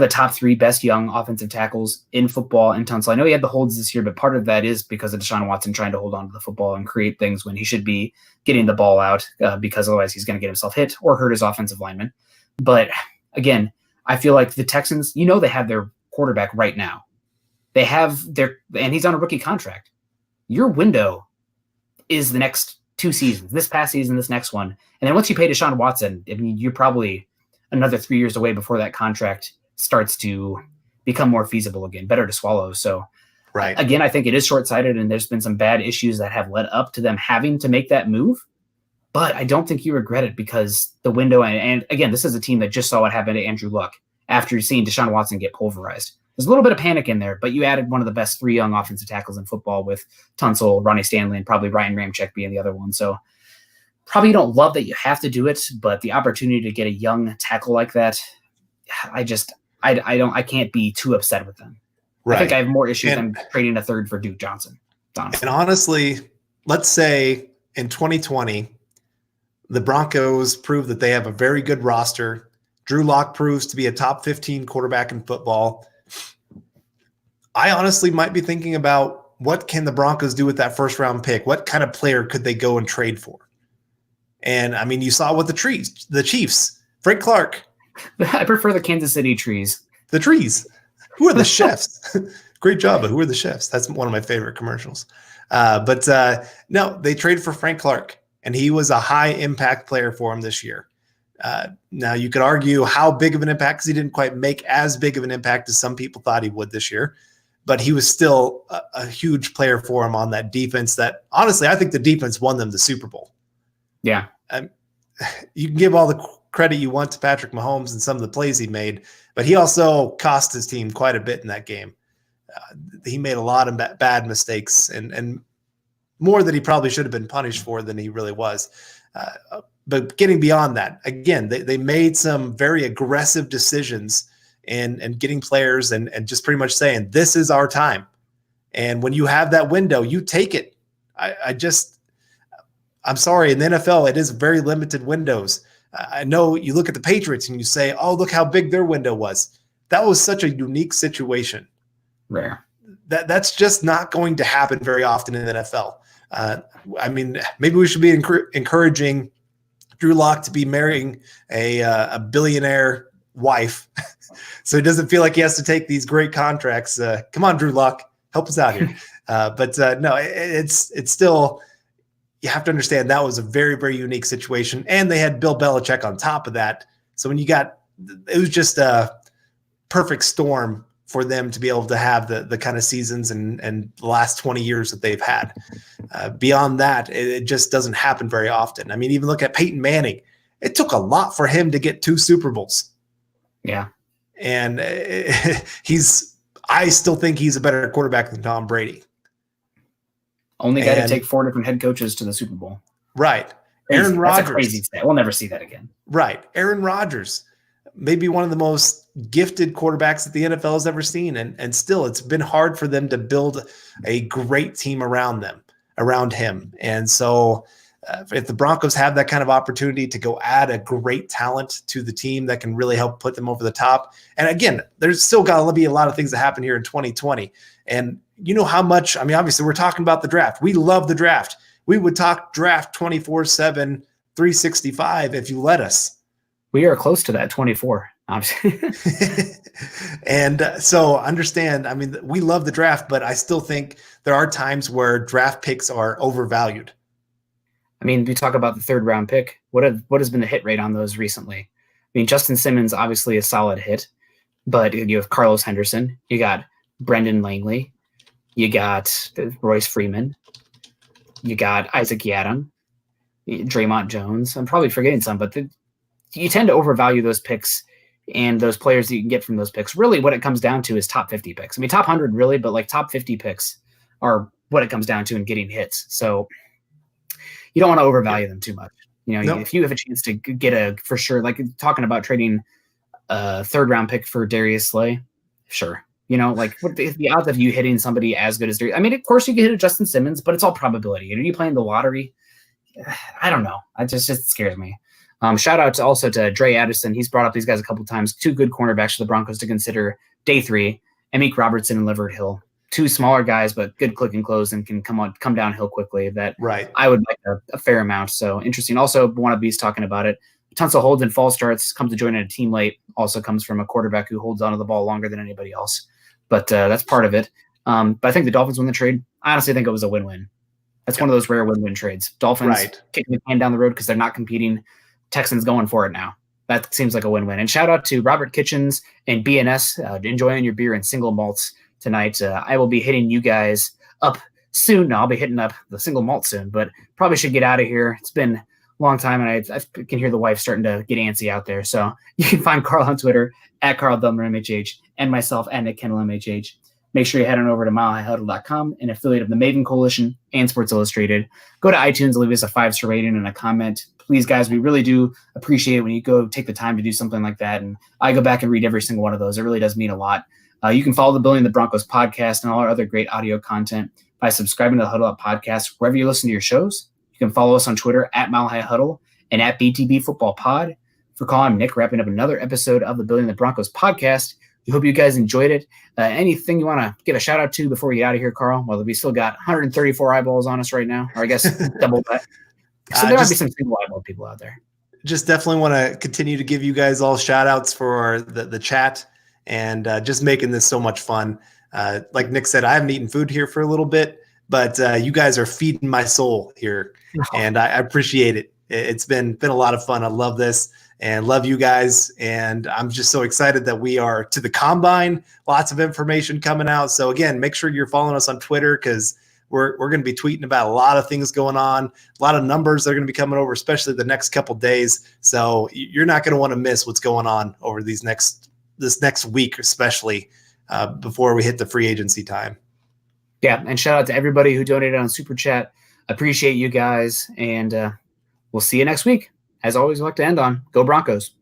Speaker 2: top 3 best young offensive tackles in football in Tunsil. I know he had the holds this year, but part of that is because of Deshaun Watson trying to hold on to the football and create things when he should be getting the ball out because otherwise he's going to get himself hit or hurt his offensive lineman. But again, I feel like the Texans, they have their quarterback right now. They have and he's on a rookie contract. Your window is the next 2 seasons, this past season, this next one. And then once you pay Deshaun Watson, I mean, you're probably another 3 years away before that contract starts to become more feasible again, better to swallow. So
Speaker 1: right.
Speaker 2: Again, I think it is short-sighted, and there's been some bad issues that have led up to them having to make that move. But I don't think you regret it because the window, and again, this is a team that just saw what happened to Andrew Luck after seeing Deshaun Watson get pulverized. There's a little bit of panic in there, but you added one of the best 3 young offensive tackles in football with Tunsil, Ronnie Stanley, and probably Ryan Ramczyk being the other one. So probably you don't love that you have to do it, but the opportunity to get a young tackle like that, I can't be too upset with them. Right. I think I have more issues than trading a third for Duke Johnson. Honestly.
Speaker 1: And honestly, let's say in 2020, the Broncos prove that they have a very good roster. Drew Lock proves to be a top 15 quarterback in football. I honestly might be thinking about what can the Broncos do with that first round pick? What kind of player could they go and trade for? And I mean, you saw what the Chiefs, Frank Clark.
Speaker 2: I prefer the Kansas City trees.
Speaker 1: The trees. Who are the chefs? Great job. But who are the chefs? That's one of my favorite commercials. No, they traded for Frank Clark, and he was a high impact player for him this year. Now you could argue how big of an impact, because he didn't quite make as big of an impact as some people thought he would this year, but he was still a huge player for him on that defense that honestly, I think the defense won them the Super Bowl.
Speaker 2: Yeah.
Speaker 1: You can give all the credit you want to Patrick Mahomes and some of the plays he made, but he also cost his team quite a bit in that game. He made a lot of bad mistakes and more that he probably should have been punished for than he really was. But getting beyond that, again, they made some very aggressive decisions in getting players and just pretty much saying, this is our time. And when you have that window, you take it. I'm sorry, in the NFL, it is very limited windows. I know you look at the Patriots and you say, oh, look how big their window was. That was such a unique situation.
Speaker 2: Rare.
Speaker 1: That's just not going to happen very often in the NFL. I mean, maybe we should be encouraging Drew Lock to be marrying a billionaire wife so he doesn't feel like he has to take these great contracts. Come on, Drew Lock, help us out here. But no, it's still – you have to understand that was a very, very unique situation. And they had Bill Belichick on top of that. So when it was just a perfect storm for them to be able to have the kind of seasons and the last 20 years that they've had. Beyond that, it just doesn't happen very often. I mean, even look at Peyton Manning. It took a lot for him to get 2 Super Bowls.
Speaker 2: Yeah.
Speaker 1: And I still think he's a better quarterback than Tom Brady.
Speaker 2: Only guy to take 4 different head coaches to the Super Bowl.
Speaker 1: Right. Aaron Rodgers.
Speaker 2: That's a crazy stat. We'll never see that again.
Speaker 1: Right. Aaron Rodgers, maybe one of the most gifted quarterbacks that the NFL has ever seen. And still, it's been hard for them to build a great team around him. And so if the Broncos have that kind of opportunity to go add a great talent to the team that can really help put them over the top. And again, there's still got to be a lot of things that happen here in 2020. And you know how much, I mean, obviously we're talking about the draft. We love the draft. We would talk draft 24/7, 365 if you let us.
Speaker 2: We are close to that 24.
Speaker 1: And so understand, I mean, we love the draft, but I still think there are times where draft picks are overvalued.
Speaker 2: I mean, we talk about the 3rd round pick. What has been the hit rate on those recently? I mean, Justin Simmons, obviously a solid hit, but you have Carlos Henderson. You got Brendan Langley. You got Royce Freeman. You got Isaac Yiadom, Draymond Jones. I'm probably forgetting some, but you tend to overvalue those picks and those players that you can get from those picks. Really what it comes down to is top 50 picks. I mean, top 100 really, but like top 50 picks are what it comes down to in getting hits. So you don't want to overvalue them too much. You know, if you have a chance to get for sure, like talking about trading a 3rd round pick for Darius Slay, sure. You know, like what the odds of you hitting somebody as good as Darius? I mean, of course you can hit a Justin Simmons, but it's all probability. Are you playing the lottery? I don't know. It just scares me. Shout out also to Dre Addison. He's brought up these guys a couple times. 2 good cornerbacks for the Broncos to consider day 3. Amik Robertson and Leverett Hill. 2 smaller guys, but good click and close and can come downhill quickly. That
Speaker 1: right.
Speaker 2: I would like a fair amount. So interesting. Also, Wannabe's talking about it. Tons of holds and false starts. Comes to join a team late. Also comes from a quarterback who holds onto the ball longer than anybody else. But that's part of it. But I think the Dolphins won the trade. I honestly think it was a win-win. That's one of those rare win-win trades. Dolphins kicking the can down the road because they're not competing. Texans going for it now. That seems like a win-win. And shout out to Robert Kitchens and BNS enjoying your beer and single malts tonight. I will be hitting you guys up soon. No, I'll be hitting up the single malt soon, but probably should get out of here. It's been a long time, and I can hear the wife starting to get antsy out there. So you can find Carl on Twitter at Carl Dumler MHH and myself at Nick Kendell MHH. Make sure you head on over to milehighhuddle.com, an affiliate of the Maven Coalition and Sports Illustrated. Go to iTunes, leave us a 5-star rating and a comment. Please, guys, we really do appreciate it when you go take the time to do something like that. And I go back and read every single one of those. It really does mean a lot. You can follow the Building the Broncos podcast and all our other great audio content by subscribing to the Huddle Up podcast wherever you listen to your shows. You can follow us on Twitter at Mile High Huddle and at BTB Football Pod. For calling Nick, wrapping up another episode of the Building the Broncos podcast. We hope you guys enjoyed it. Anything you want to give a shout out to before we get out of here, Carl? Well, we still got 134 eyeballs on us right now, or I guess double that. So there might be some single eyeball people out there.
Speaker 1: Just definitely want to continue to give you guys all shout outs for the chat and just making this so much fun. Like Nick said, I haven't eaten food here for a little bit, but you guys are feeding my soul here, and I appreciate it. It's been a lot of fun. I love this. And love you guys. And I'm just so excited that we are to the combine. Lots of information coming out. So again, make sure you're following us on Twitter because we're going to be tweeting about a lot of things going on, a lot of numbers that are going to be coming over, especially the next couple days. So you're not going to want to miss what's going on over this next week, especially before we hit the free agency time.
Speaker 2: Yeah. And shout out to everybody who donated on Super Chat. Appreciate you guys. And we'll see you next week. As always, we like to end on Go Broncos.